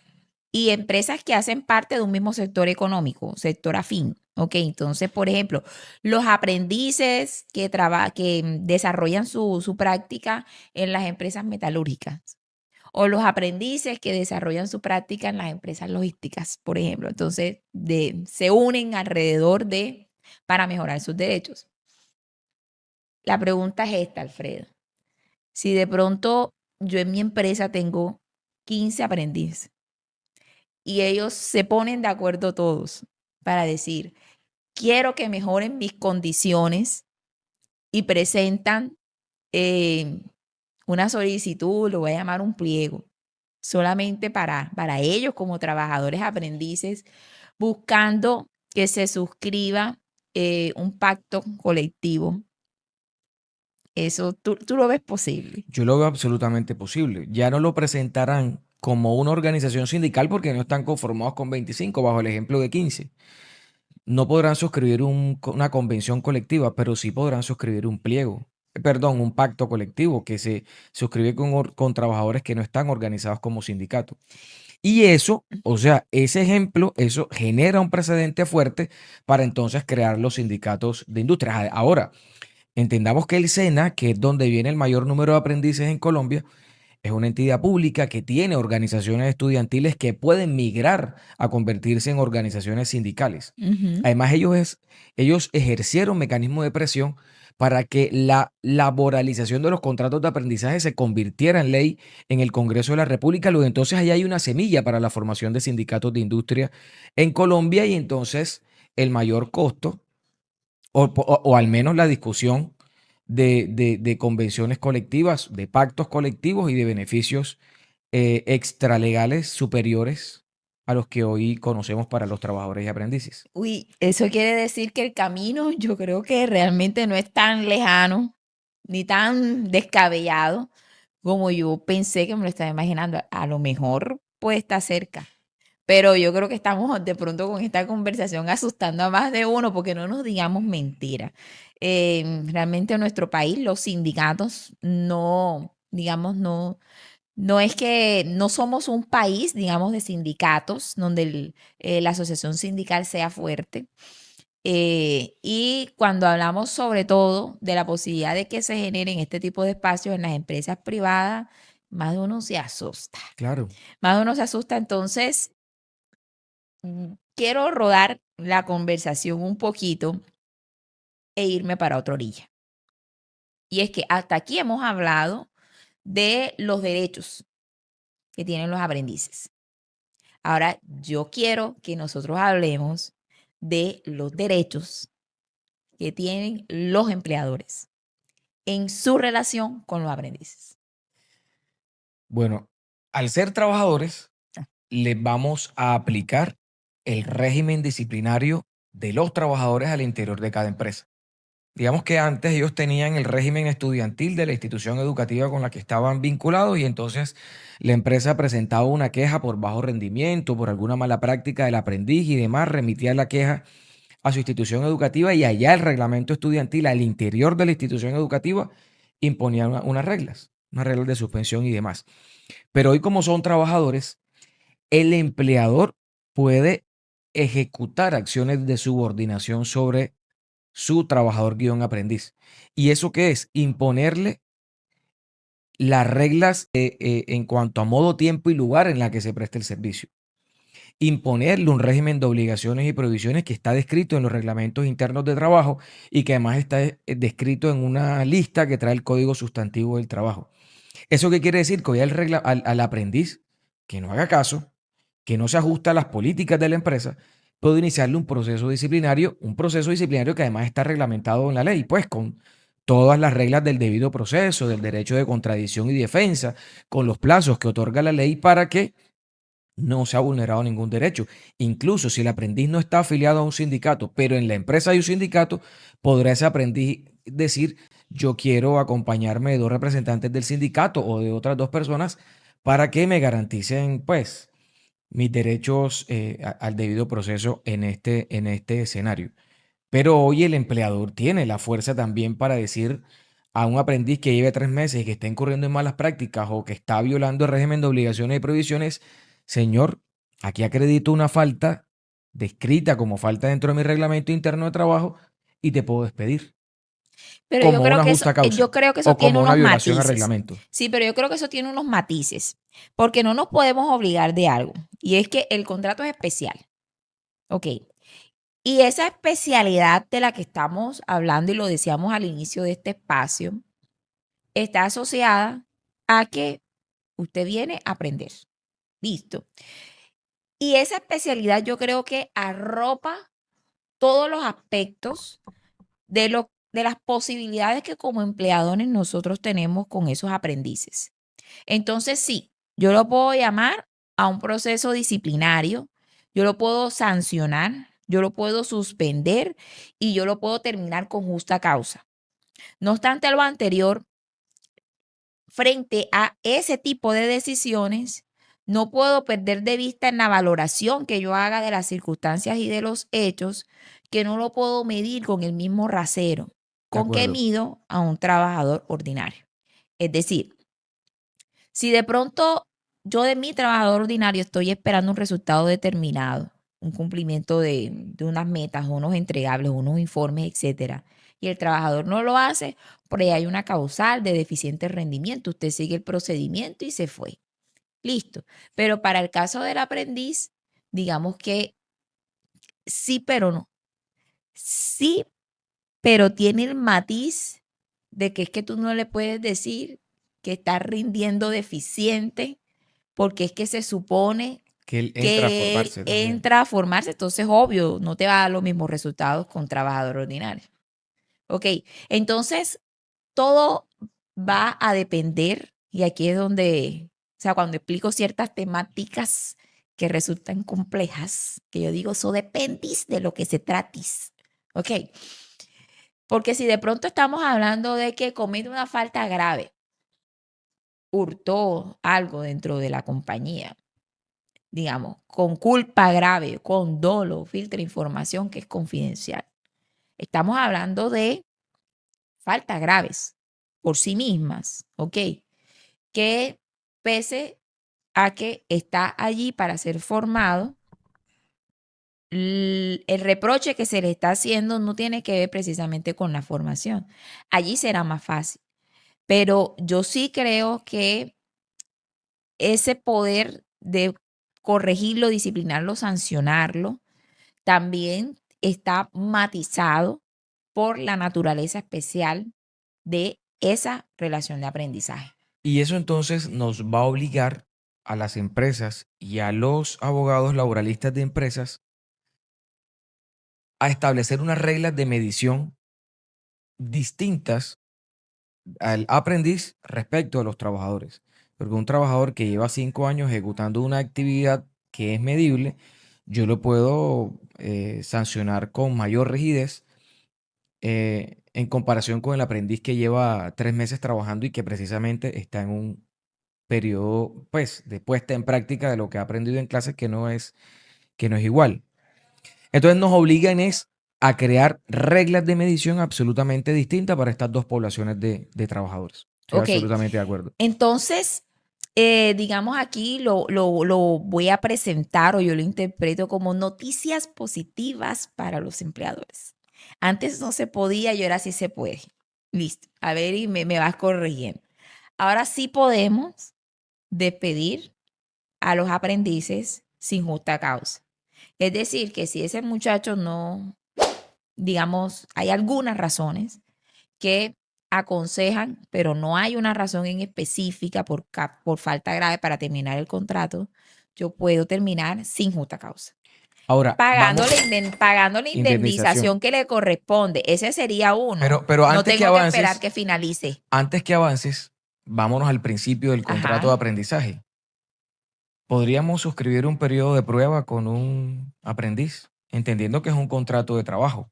y empresas que hacen parte de un mismo sector económico, sector afín. Ok, entonces, por ejemplo, los aprendices que desarrollan su práctica en las empresas metalúrgicas o los aprendices que desarrollan su práctica en las empresas logísticas, por ejemplo. Entonces, se unen alrededor para mejorar sus derechos. La pregunta es esta, Alfredo. Si de pronto yo en mi empresa tengo 15 aprendices y ellos se ponen de acuerdo todos para decir, quiero que mejoren mis condiciones y presentan eh, una solicitud, lo voy a llamar un pliego, solamente para ellos como trabajadores aprendices, buscando que se suscriba un pacto colectivo. Eso tú lo ves posible. Yo lo veo absolutamente posible. Ya no lo presentarán como una organización sindical porque no están conformados con 25, bajo el ejemplo de 15. No podrán suscribir una convención colectiva, pero sí podrán suscribir un pliego, perdón, un pacto colectivo que se suscribe con trabajadores que no están organizados como sindicato. Y eso, o sea, ese ejemplo, eso genera un precedente fuerte para entonces crear los sindicatos de industria. Ahora, entendamos que el SENA, que es donde viene el mayor número de aprendices en Colombia, es una entidad pública que tiene organizaciones estudiantiles que pueden migrar a convertirse en organizaciones sindicales. Ujú. Además, ellos ejercieron mecanismos de presión para que la laboralización de los contratos de aprendizaje se convirtiera en ley en el Congreso de la República. Luego, entonces, ahí hay una semilla para la formación de sindicatos de industria en Colombia y entonces el mayor costo o al menos la discusión de convenciones colectivas, de pactos colectivos y de beneficios extralegales superiores a los que hoy conocemos para los trabajadores y aprendices. Uy, eso quiere decir que el camino yo creo que realmente no es tan lejano ni tan descabellado como yo pensé que me lo estaba imaginando. A lo mejor puede estar cerca, pero yo creo que estamos de pronto con esta conversación asustando a más de uno porque no nos digamos mentira. Realmente en nuestro país los sindicatos no, digamos, no es que no somos un país, digamos, de sindicatos donde la asociación sindical sea fuerte. Y cuando hablamos sobre todo de la posibilidad de que se generen este tipo de espacios en las empresas privadas, más de uno se asusta. Claro. Más de uno se asusta. Entonces, quiero rodar la conversación un poquito e irme para otra orilla. Y es que hasta aquí hemos hablado de los derechos que tienen los aprendices. Ahora, yo quiero que nosotros hablemos de los derechos que tienen los empleadores en su relación con los aprendices. Bueno, al ser trabajadores, les vamos a aplicar el régimen disciplinario de los trabajadores al interior de cada empresa. Digamos que antes ellos tenían el régimen estudiantil de la institución educativa con la que estaban vinculados y entonces la empresa presentaba una queja por bajo rendimiento, por alguna mala práctica del aprendiz y demás, remitía la queja a su institución educativa y allá el reglamento estudiantil al interior de la institución educativa imponía unas reglas de suspensión y demás. Pero hoy como son trabajadores, el empleador puede ejecutar acciones de subordinación sobre su trabajador guión aprendiz. ¿Y eso qué es? Imponerle las reglas en cuanto a modo, tiempo y lugar en la que se presta el servicio. Imponerle un régimen de obligaciones y prohibiciones que está descrito en los reglamentos internos de trabajo y que además está descrito en una lista que trae el Código Sustantivo del Trabajo. ¿Eso qué quiere decir? Que hoy al aprendiz que no haga caso, que no se ajusta a las políticas de la empresa, puede iniciarle un proceso disciplinario que además está reglamentado en la ley, pues con todas las reglas del debido proceso, del derecho de contradicción y defensa, con los plazos que otorga la ley para que no se ha vulnerado ningún derecho. Incluso si el aprendiz no está afiliado a un sindicato, pero en la empresa hay un sindicato, podrá ese aprendiz decir, yo quiero acompañarme de 2 representantes del sindicato o de otras 2 personas para que me garanticen, pues, mis derechos al debido proceso en este escenario. Pero hoy el empleador tiene la fuerza también para decir a un aprendiz que lleve 3 meses y que está incurriendo en malas prácticas o que está violando el régimen de obligaciones y prohibiciones, señor, aquí acredito una falta descrita como falta dentro de mi reglamento interno de trabajo y te puedo despedir Pero como una justa yo causa creo que eso o tiene como una unos violación al matices. reglamento. Sí, pero yo creo que eso tiene unos matices, porque no nos podemos obligar de algo, y es que el contrato es especial, ¿ok? Y esa especialidad de la que estamos hablando y lo decíamos al inicio de este espacio, está asociada a que usted viene a aprender. Listo. Y esa especialidad yo creo que arropa todos los aspectos de las posibilidades que como empleadores nosotros tenemos con esos aprendices. Entonces, sí, yo lo puedo llamar a un proceso disciplinario, yo lo puedo sancionar, yo lo puedo suspender y yo lo puedo terminar con justa causa. No obstante lo anterior, frente a ese tipo de decisiones, no puedo perder de vista en la valoración que yo haga de las circunstancias y de los hechos, que no lo puedo medir con el mismo rasero De con que acuerdo. mido a un trabajador ordinario. Es decir, si de pronto yo de mi trabajador ordinario estoy esperando un resultado determinado, un cumplimiento de unas metas, unos entregables, unos informes, etcétera, y el trabajador no lo hace, por ahí hay una causal de deficiente rendimiento. Usted sigue el procedimiento y se fue. Listo. Pero para el caso del aprendiz, digamos que sí, pero no. Sí, pero tiene el matiz de que es que tú no le puedes decir que está rindiendo deficiente porque es que se supone Que él entra a que él formarse también. entra a formarse, entonces obvio, no te va a dar los mismos resultados con trabajador ordinario. Ok, entonces todo va a depender, y aquí es donde, o sea, cuando explico ciertas temáticas que resultan complejas, que yo digo, eso dependis de lo que se tratis. Ok, porque si de pronto estamos hablando de que comete una falta grave, hurtó algo dentro de la compañía, digamos, con culpa grave, con dolo, filtra información que es confidencial. Estamos hablando de faltas graves por sí mismas, ¿ok? Que pese a que está allí para ser formado, el reproche que se le está haciendo no tiene que ver precisamente con la formación. Allí será más fácil. Pero yo sí creo que ese poder de corregirlo, disciplinarlo, sancionarlo, también está matizado por la naturaleza especial de esa relación de aprendizaje. Y eso entonces nos va a obligar a las empresas y a los abogados laboralistas de empresas a establecer unas reglas de medición distintas al aprendiz respecto a los trabajadores. Porque un trabajador que lleva 5 años ejecutando una actividad que es medible, yo lo puedo sancionar con mayor rigidez en comparación con el aprendiz que lleva 3 meses trabajando y que precisamente está en un periodo, pues, de puesta en práctica de lo que ha aprendido en clases que no es igual. Entonces nos obligan es a crear reglas de medición absolutamente distintas para estas 2 poblaciones de trabajadores. Estoy Ok, absolutamente de acuerdo. entonces, digamos aquí lo voy a presentar o yo lo interpreto como noticias positivas para los empleadores. Antes no se podía y ahora sí se puede. Listo. A ver, y me vas corrigiendo. Ahora sí podemos despedir a los aprendices sin justa causa. Es decir, que si ese muchacho no, digamos, hay algunas razones que aconsejan, pero no hay una razón en específica por falta grave para terminar el contrato, yo puedo terminar sin justa causa. Ahora, Pagando vamos, pagando la indemnización. indemnización que le corresponde. Ese sería uno. Pero No tengo que esperar que finalice. antes que avances, vámonos al principio del contrato de Ajá. aprendizaje. ¿Podríamos suscribir un periodo de prueba con un aprendiz, entendiendo que es un contrato de trabajo?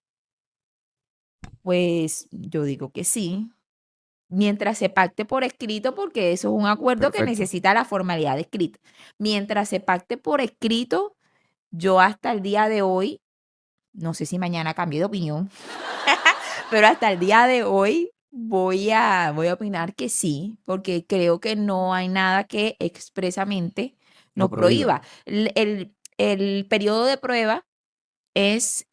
Pues yo digo que sí, mientras se pacte por escrito, porque eso es un acuerdo que Perfecto. necesita la formalidad escrita. Mientras se pacte por escrito, yo hasta el día de hoy, no sé si mañana cambie de opinión, pero hasta el día de hoy voy a opinar que sí, porque creo que no hay nada que expresamente Lo nos prohíba. prohíba. El periodo de prueba es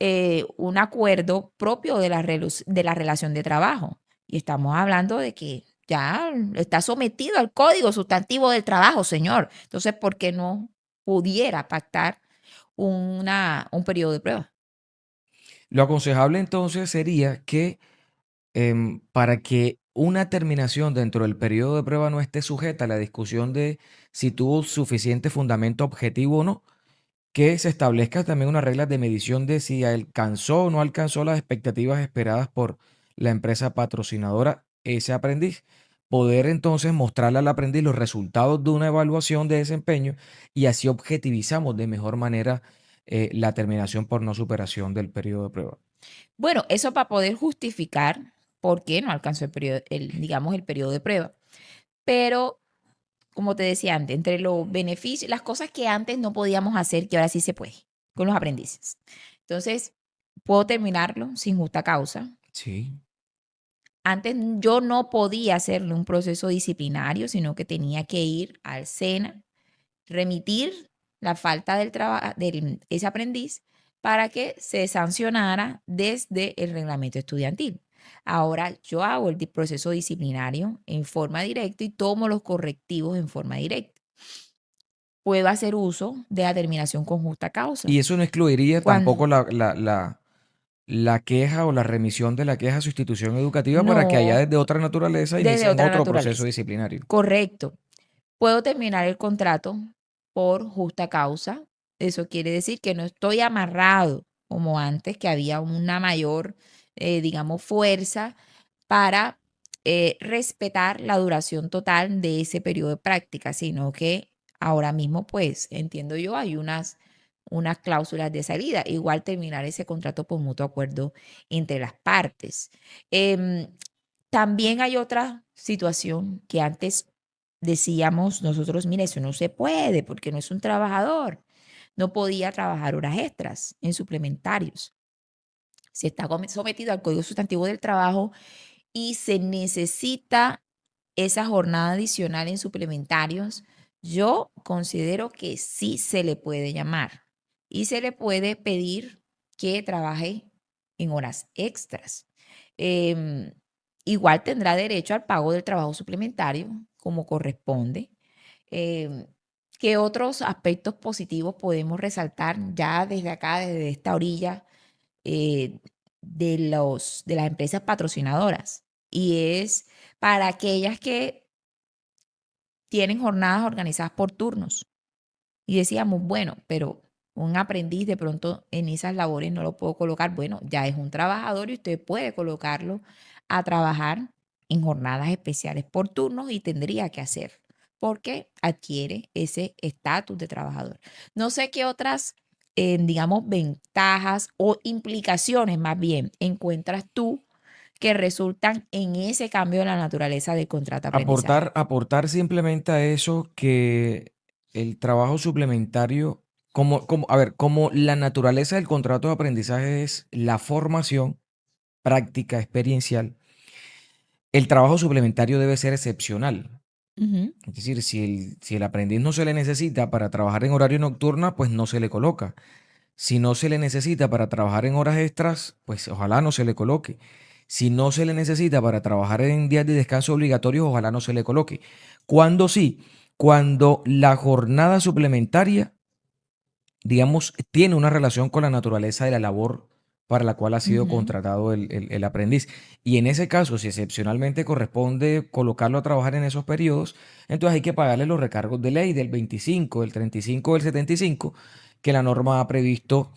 un acuerdo propio de de la relación de trabajo. Y estamos hablando de que ya está sometido al código sustantivo del trabajo, señor. Entonces, ¿por qué no pudiera pactar un periodo de prueba? Lo aconsejable entonces sería que para que una terminación dentro del periodo de prueba no esté sujeta a la discusión de si tuvo suficiente fundamento objetivo o no, que se establezca también unas reglas de medición de si alcanzó o no alcanzó las expectativas esperadas por la empresa patrocinadora ese aprendiz. Poder entonces mostrarle al aprendiz los resultados de una evaluación de desempeño y así objetivizamos de mejor manera la terminación por no superación del periodo de prueba. Bueno, eso para poder justificar por qué no alcanzó digamos, el periodo de prueba. Pero, como te decía antes, entre los beneficios, las cosas que antes no podíamos hacer, que ahora sí se puede, con los aprendices. Entonces, puedo terminarlo sin justa causa. Sí. Antes yo no podía hacerle un proceso disciplinario, sino que tenía que ir al SENA, remitir la falta del trabajo de ese aprendiz para que se sancionara desde el reglamento estudiantil. Ahora yo hago el proceso disciplinario en forma directa y tomo los correctivos en forma directa. Puedo hacer uso de la terminación con justa Y causa. eso no excluiría Cuando tampoco la queja o la remisión de la queja a su institución educativa para que allá no, desde otra naturaleza desde inicien otra otro proceso naturaleza. disciplinario. Correcto. Puedo terminar el contrato por justa causa. Eso quiere decir que no estoy amarrado como antes, que había una mayor, digamos, fuerza para respetar la duración total de ese periodo de práctica, sino que ahora mismo, pues, entiendo yo, hay unas cláusulas de salida. Igual terminar ese contrato por mutuo acuerdo entre las partes. Em, También hay otra situación que antes decíamos nosotros, mire, eso no se puede porque no es un trabajador. No podía trabajar horas extras en suplementarios. Si está sometido al Código Sustantivo del Trabajo y se necesita esa jornada adicional en suplementarios, yo considero que sí se le puede llamar y se le puede pedir que trabaje en horas extras. Em, Igual tendrá derecho al pago del trabajo suplementario como corresponde. Em, ¿Qué otros aspectos positivos podemos resaltar ya desde acá, desde esta orilla? eh, de las empresas patrocinadoras, y es para aquellas que tienen jornadas organizadas por turnos. Y decíamos, bueno, pero un aprendiz de pronto en esas labores no lo puedo colocar. Bueno, ya es un trabajador y usted puede colocarlo a trabajar en jornadas especiales por turnos y tendría que hacer, porque adquiere ese estatus de trabajador. No sé qué otras, digamos, ventajas o implicaciones más bien encuentras tú que resultan en ese cambio de la naturaleza del contrato de aprendizaje. Aportar simplemente a eso que el trabajo suplementario, a ver, como la naturaleza del contrato de aprendizaje es la formación práctica, experiencial, el trabajo suplementario debe ser excepcional. Ujú. Es decir, si el aprendiz no se le necesita para trabajar en horario nocturno, pues no se le coloca. Si no se le necesita para trabajar en horas extras, pues ojalá no se le coloque. Si no se le necesita para trabajar en días de descanso obligatorios, ojalá no se le coloque. ¿Cuándo sí? Cuando la jornada suplementaria, digamos, tiene una relación con la naturaleza de la labor para la cual ha sido Ujú. contratado el aprendiz. Y en ese caso, si excepcionalmente corresponde colocarlo a trabajar en esos periodos, entonces hay que pagarle los recargos de ley del 25, del 35, del 75, que la norma ha previsto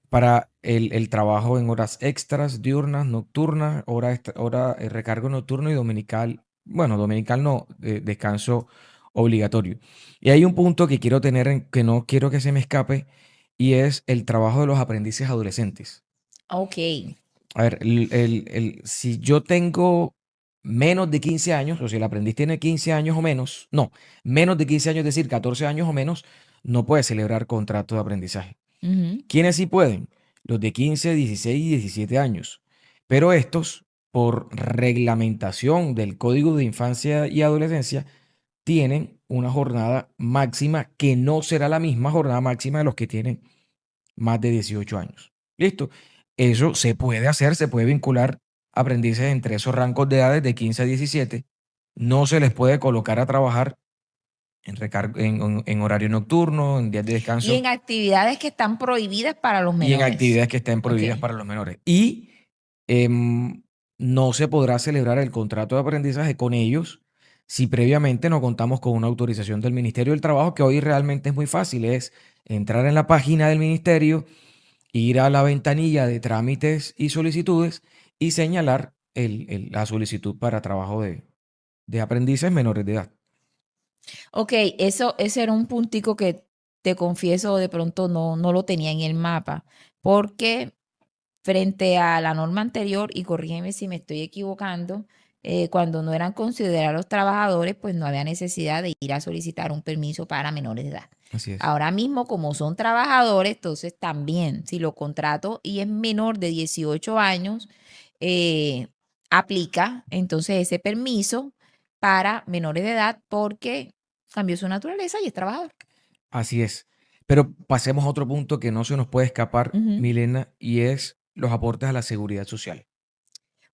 para el trabajo en horas extras, diurnas, nocturnas, recargo nocturno y dominical. Bueno, dominical no, descanso obligatorio. Y hay un punto que quiero tener, que no quiero que se me escape, y es el trabajo de los aprendices adolescentes. Ok. A ver, si yo tengo menos de 15 años, o si el aprendiz tiene 15 años o menos, no, menos de 15 años, es decir, 14 años o menos, no puede celebrar contrato de aprendizaje. Ujú. ¿Quiénes sí pueden? Los de 15, 16 y 17 años. Pero estos, por reglamentación del Código de Infancia y Adolescencia, tienen una jornada máxima que no será la misma jornada máxima de los que tienen más de 18 años. ¿Listo? Eso se puede hacer, se puede vincular aprendices entre esos rangos de edades de 15 a 17. No se les puede colocar a trabajar en horario nocturno, en días de Y descanso en actividades que están prohibidas para los y en menores. actividades que estén Ok. prohibidas para los menores. Y no se podrá celebrar el contrato de aprendizaje con ellos si previamente no contamos con una autorización del Ministerio del Trabajo, que hoy realmente es muy fácil, es entrar en la página del ministerio, ir a la ventanilla de trámites y solicitudes y señalar la solicitud para trabajo de aprendices menores de edad. Ok, ese era un puntico que te confieso de pronto no lo tenía en el mapa, porque frente a la norma anterior, y corrígeme si me estoy equivocando, cuando no eran considerados trabajadores, pues no había necesidad de ir a solicitar un permiso para menores de edad. Así es. Ahora mismo, como son trabajadores, entonces también, si lo contrato y es menor de 18 años, eh, aplica entonces ese permiso para menores de edad porque cambió su naturaleza y es trabajador. Así es. Pero pasemos a otro punto que no se nos puede escapar, Ujú. Milena, y es los aportes a la seguridad social.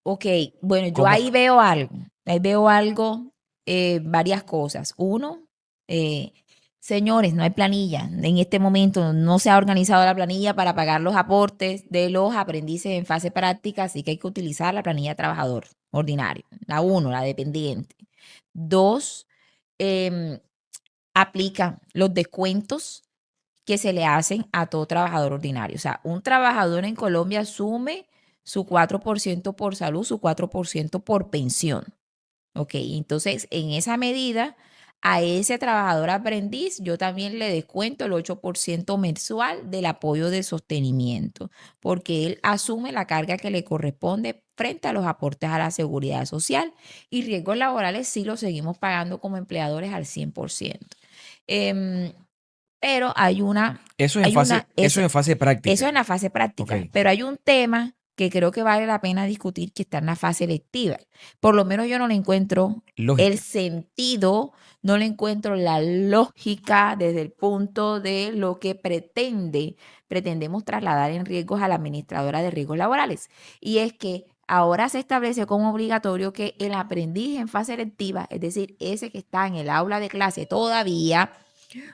Ok, bueno, yo ¿Cómo? ahí veo algo, varias cosas. Uno, eh, señores, no hay planilla. En este momento no se ha organizado la planilla para pagar los aportes de los aprendices en fase práctica, así que hay que utilizar la planilla trabajador ordinario. La uno, la dependiente. Dos, em, aplica los descuentos que se le hacen a todo trabajador ordinario. O sea, un trabajador en Colombia asume su 4% por salud, su 4% por pensión. Ok, entonces en esa medida, a ese trabajador aprendiz yo también le descuento el 8% mensual del apoyo de sostenimiento, porque él asume la carga que le corresponde frente a los aportes a la seguridad social y riesgos laborales sí los seguimos pagando como empleadores al 100%. Em, pero Eso es hay una, en fase eso práctica. en la fase Ok. práctica, pero hay un tema que creo que vale la pena discutir que está en la fase electiva. Por lo menos yo no le encuentro el Lógica. sentido, no le encuentro la lógica desde el punto de lo que pretendemos trasladar en riesgos a la administradora de riesgos laborales. Y es que ahora se establece como obligatorio que el aprendiz en fase electiva, es decir, ese que está en el aula de clase todavía,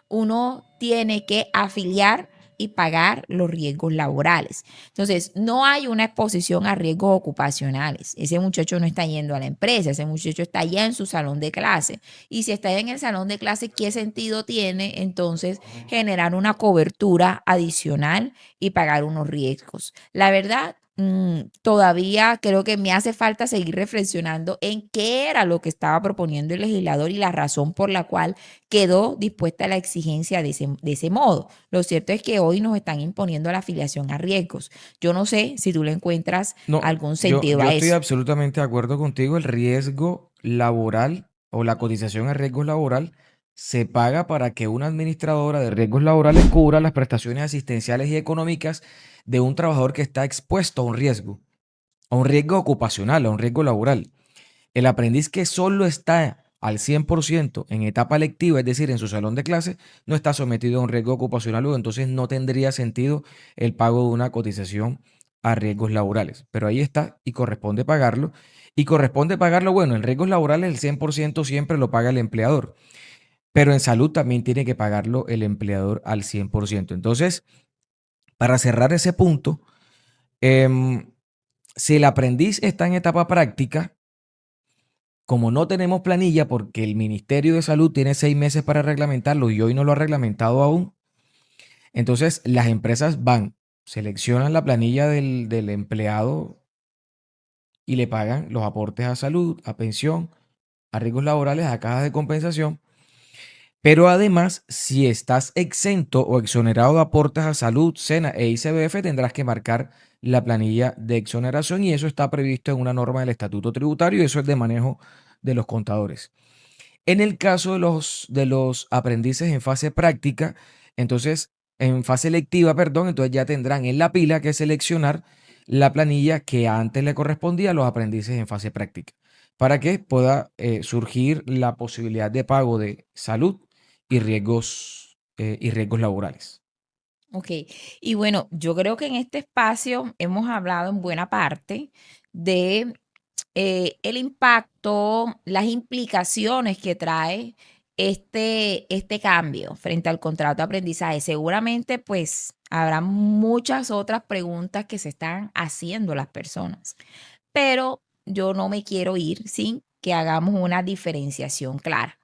uno tiene que afiliar y pagar los riesgos laborales. Entonces, no hay una exposición a riesgos ocupacionales. Ese muchacho no está yendo a la empresa, ese muchacho está ya en su salón de clase. Y si está en el salón de clase, ¿qué sentido tiene entonces generar una cobertura adicional y pagar unos riesgos? La verdad, todavía creo que me hace falta seguir reflexionando en qué era lo que estaba proponiendo el legislador y la razón por la cual quedó dispuesta a la exigencia de ese modo. Lo cierto es que hoy nos están imponiendo la afiliación a riesgos. Yo no sé si tú le encuentras No, algún sentido yo a estoy eso. absolutamente de acuerdo contigo. El riesgo laboral o la cotización a riesgo laboral se paga para que una administradora de riesgos laborales cubra las prestaciones asistenciales y económicas de un trabajador que está expuesto a un riesgo ocupacional, a un riesgo laboral. El aprendiz que solo está al 100% en etapa lectiva, es decir, en su salón de clase, no está sometido a un riesgo ocupacional o entonces no tendría sentido el pago de una cotización a riesgos laborales. Pero ahí está y corresponde pagarlo. Y corresponde pagarlo, bueno, en riesgos laborales el 100% siempre lo paga el empleador, pero en salud también tiene que pagarlo el empleador al 100%. Entonces, para cerrar ese punto, em, si el aprendiz está en etapa práctica, como no tenemos planilla porque el Ministerio de Salud tiene 6 meses para reglamentarlo y hoy no lo ha reglamentado aún, entonces las empresas van, seleccionan la planilla del empleado y le pagan los aportes a salud, a pensión, a riesgos laborales, a cajas de compensación. Pero además, si estás exento o exonerado de aportes a salud, SENA e ICBF, tendrás que marcar la planilla de exoneración y eso está previsto en una norma del Estatuto Tributario y eso es de manejo de los contadores. En el caso de los aprendices en fase práctica, entonces, en fase lectiva, perdón, entonces ya tendrán en la pila que seleccionar la planilla que antes le correspondía a los aprendices en fase práctica, para que pueda surgir la posibilidad de pago de salud y riesgos laborales. Ok, y bueno, yo creo que en este espacio hemos hablado en buena parte de el impacto, las implicaciones que trae este cambio frente al contrato de aprendizaje. Seguramente, pues, habrá muchas otras preguntas que se están haciendo las personas, pero yo no me quiero ir sin que hagamos una diferenciación clara.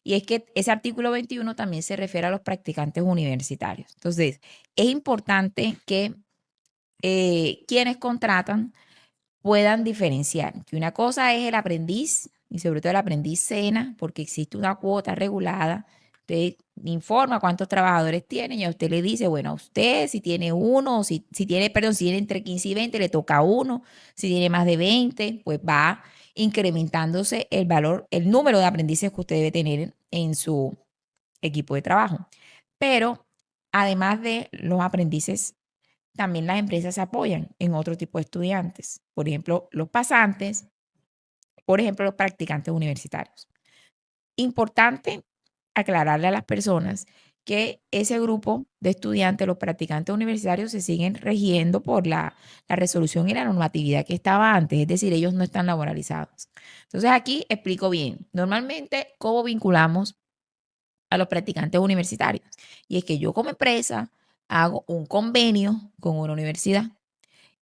Y es que ese artículo 21 también se refiere a los practicantes universitarios. Entonces, es importante que quienes contratan puedan diferenciar que una cosa es el aprendiz y sobre todo el aprendiz SENA, porque existe una cuota regulada. Usted informa cuántos trabajadores tienen y a usted le dice, bueno, a usted si tiene uno, si tiene, perdón, si tiene entre 15 y 20, le toca uno. Si tiene más de 20, pues va incrementándose el valor, el número de aprendices que usted debe tener en su equipo de trabajo. Pero además de los aprendices, también las empresas se apoyan en otro tipo de estudiantes. Por ejemplo, los pasantes, por ejemplo, los practicantes universitarios. Importante aclararle a las personas que ese grupo de estudiantes, los practicantes universitarios, se siguen rigiendo por la resolución y la normatividad que estaba antes, es decir, ellos no están laboralizados. Entonces aquí explico bien, normalmente, ¿cómo vinculamos a los practicantes universitarios? Y es que yo como empresa hago un convenio con una universidad.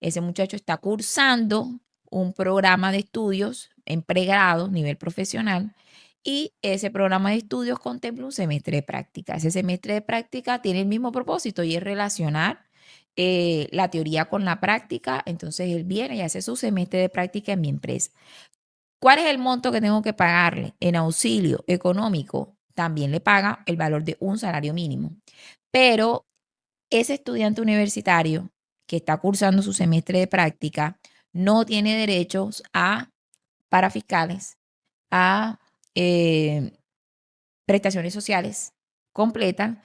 Ese muchacho está cursando un programa de estudios en pregrado, nivel profesional, y ese programa de estudios contempla un semestre de práctica. Ese semestre de práctica tiene el mismo propósito y es relacionar la teoría con la práctica. Entonces él viene y hace su semestre de práctica en mi empresa. ¿Cuál es el monto que tengo que pagarle en auxilio económico? También le paga el valor de un salario mínimo. Pero ese estudiante universitario que está cursando su semestre de práctica no tiene derechos a parafiscales, a eh, prestaciones sociales completas,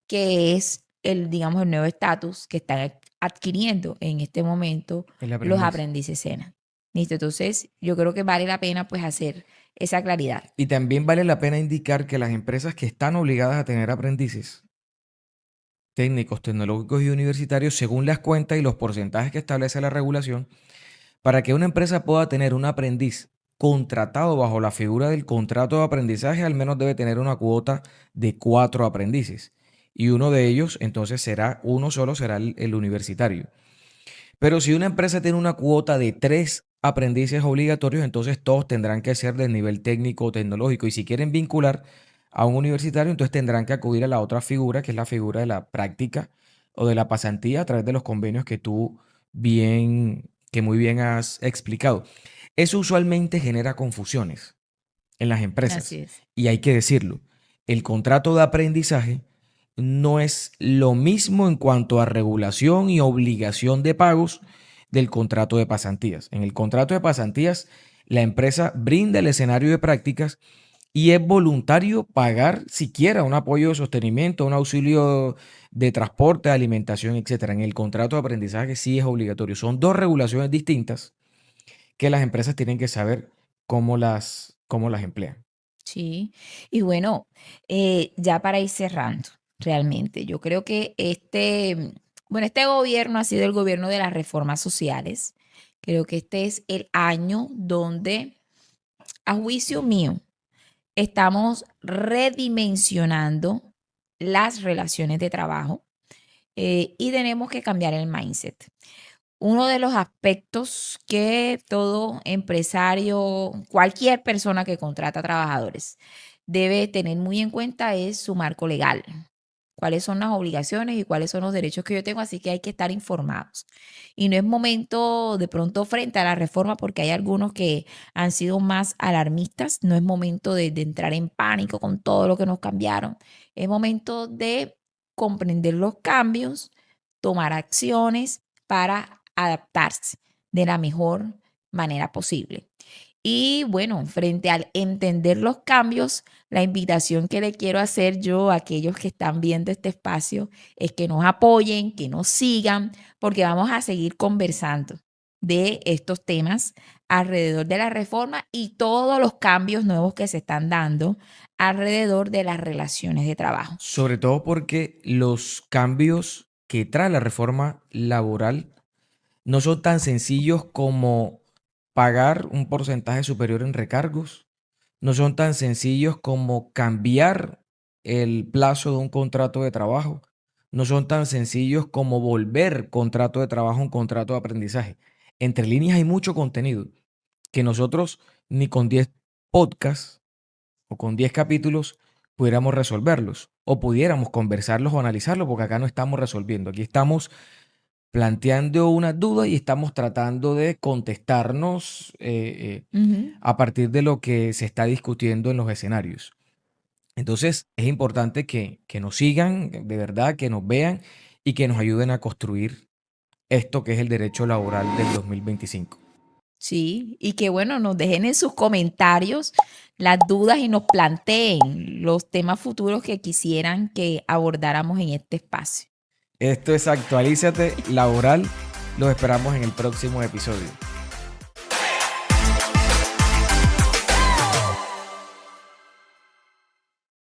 que es el, digamos, el nuevo estatus que están adquiriendo en este momento El los aprendiz. aprendices SENA. ¿Listo? Entonces, yo creo que vale la pena pues hacer esa claridad. Y también vale la pena indicar que las empresas que están obligadas a tener aprendices técnicos, tecnológicos y universitarios, según las cuentas y los porcentajes que establece la regulación, para que una empresa pueda tener un aprendiz contratado bajo la figura del contrato de aprendizaje, al menos debe tener una cuota de 4 aprendices. Y uno de ellos, entonces, uno solo será el universitario. Pero si una empresa tiene una cuota de 3 aprendices obligatorios, entonces todos tendrán que ser del nivel técnico o tecnológico. Y si quieren vincular a un universitario, entonces tendrán que acudir a la otra figura, que es la figura de la práctica o de la pasantía a través de los convenios que muy bien has explicado. Eso usualmente genera confusiones en las Así empresas. es. Y hay que decirlo, el contrato de aprendizaje no es lo mismo en cuanto a regulación y obligación de pagos del contrato de pasantías. En el contrato de pasantías, la empresa brinda el escenario de prácticas y es voluntario pagar siquiera un apoyo de sostenimiento, un auxilio de transporte, alimentación, etcétera. En el contrato de aprendizaje sí es obligatorio. Son dos regulaciones distintas que las empresas tienen que saber cómo las emplean. Sí, y bueno, ya para ir cerrando, realmente, yo creo que bueno, este gobierno ha sido el gobierno de las reformas sociales. Creo que este es el año donde, a juicio mío, estamos redimensionando las relaciones de trabajo y tenemos que cambiar el mindset. Uno de los aspectos que todo empresario, cualquier persona que contrata trabajadores debe tener muy en cuenta es su marco legal. cuáles son las obligaciones y cuáles son los derechos que yo tengo, así que hay que estar informados. Y no es momento de pronto frente a la reforma, porque hay algunos que han sido más alarmistas, no es momento de entrar en pánico con todo lo que nos cambiaron, es momento de comprender los cambios, tomar acciones para adaptarse de la mejor manera posible. Y bueno, frente al entender los cambios, la invitación que le quiero hacer yo a aquellos que están viendo este espacio es que nos apoyen, que nos sigan, porque vamos a seguir conversando de estos temas alrededor de la reforma y todos los cambios nuevos que se están dando alrededor de las relaciones de trabajo. Sobre todo porque los cambios que trae la reforma laboral no son tan sencillos como pagar un porcentaje superior en recargos, no son tan sencillos como cambiar el plazo de un contrato de trabajo, no son tan sencillos como volver contrato de trabajo a un contrato de aprendizaje. Entre líneas hay mucho contenido que nosotros ni con 10 podcasts o con 10 capítulos pudiéramos resolverlos o pudiéramos conversarlos o analizarlos, porque acá no estamos resolviendo, aquí estamos planteando unas dudas y estamos tratando de contestarnos Ujú. a partir de lo que se está discutiendo en los escenarios. Entonces es importante que nos sigan, de verdad, que nos vean y que nos ayuden a construir esto que es el derecho laboral del 2025. Sí, y que bueno, nos dejen en sus comentarios las dudas y nos planteen los temas futuros que quisieran que abordáramos en este espacio. Esto es Actualízate Laboral. Los esperamos en el próximo episodio.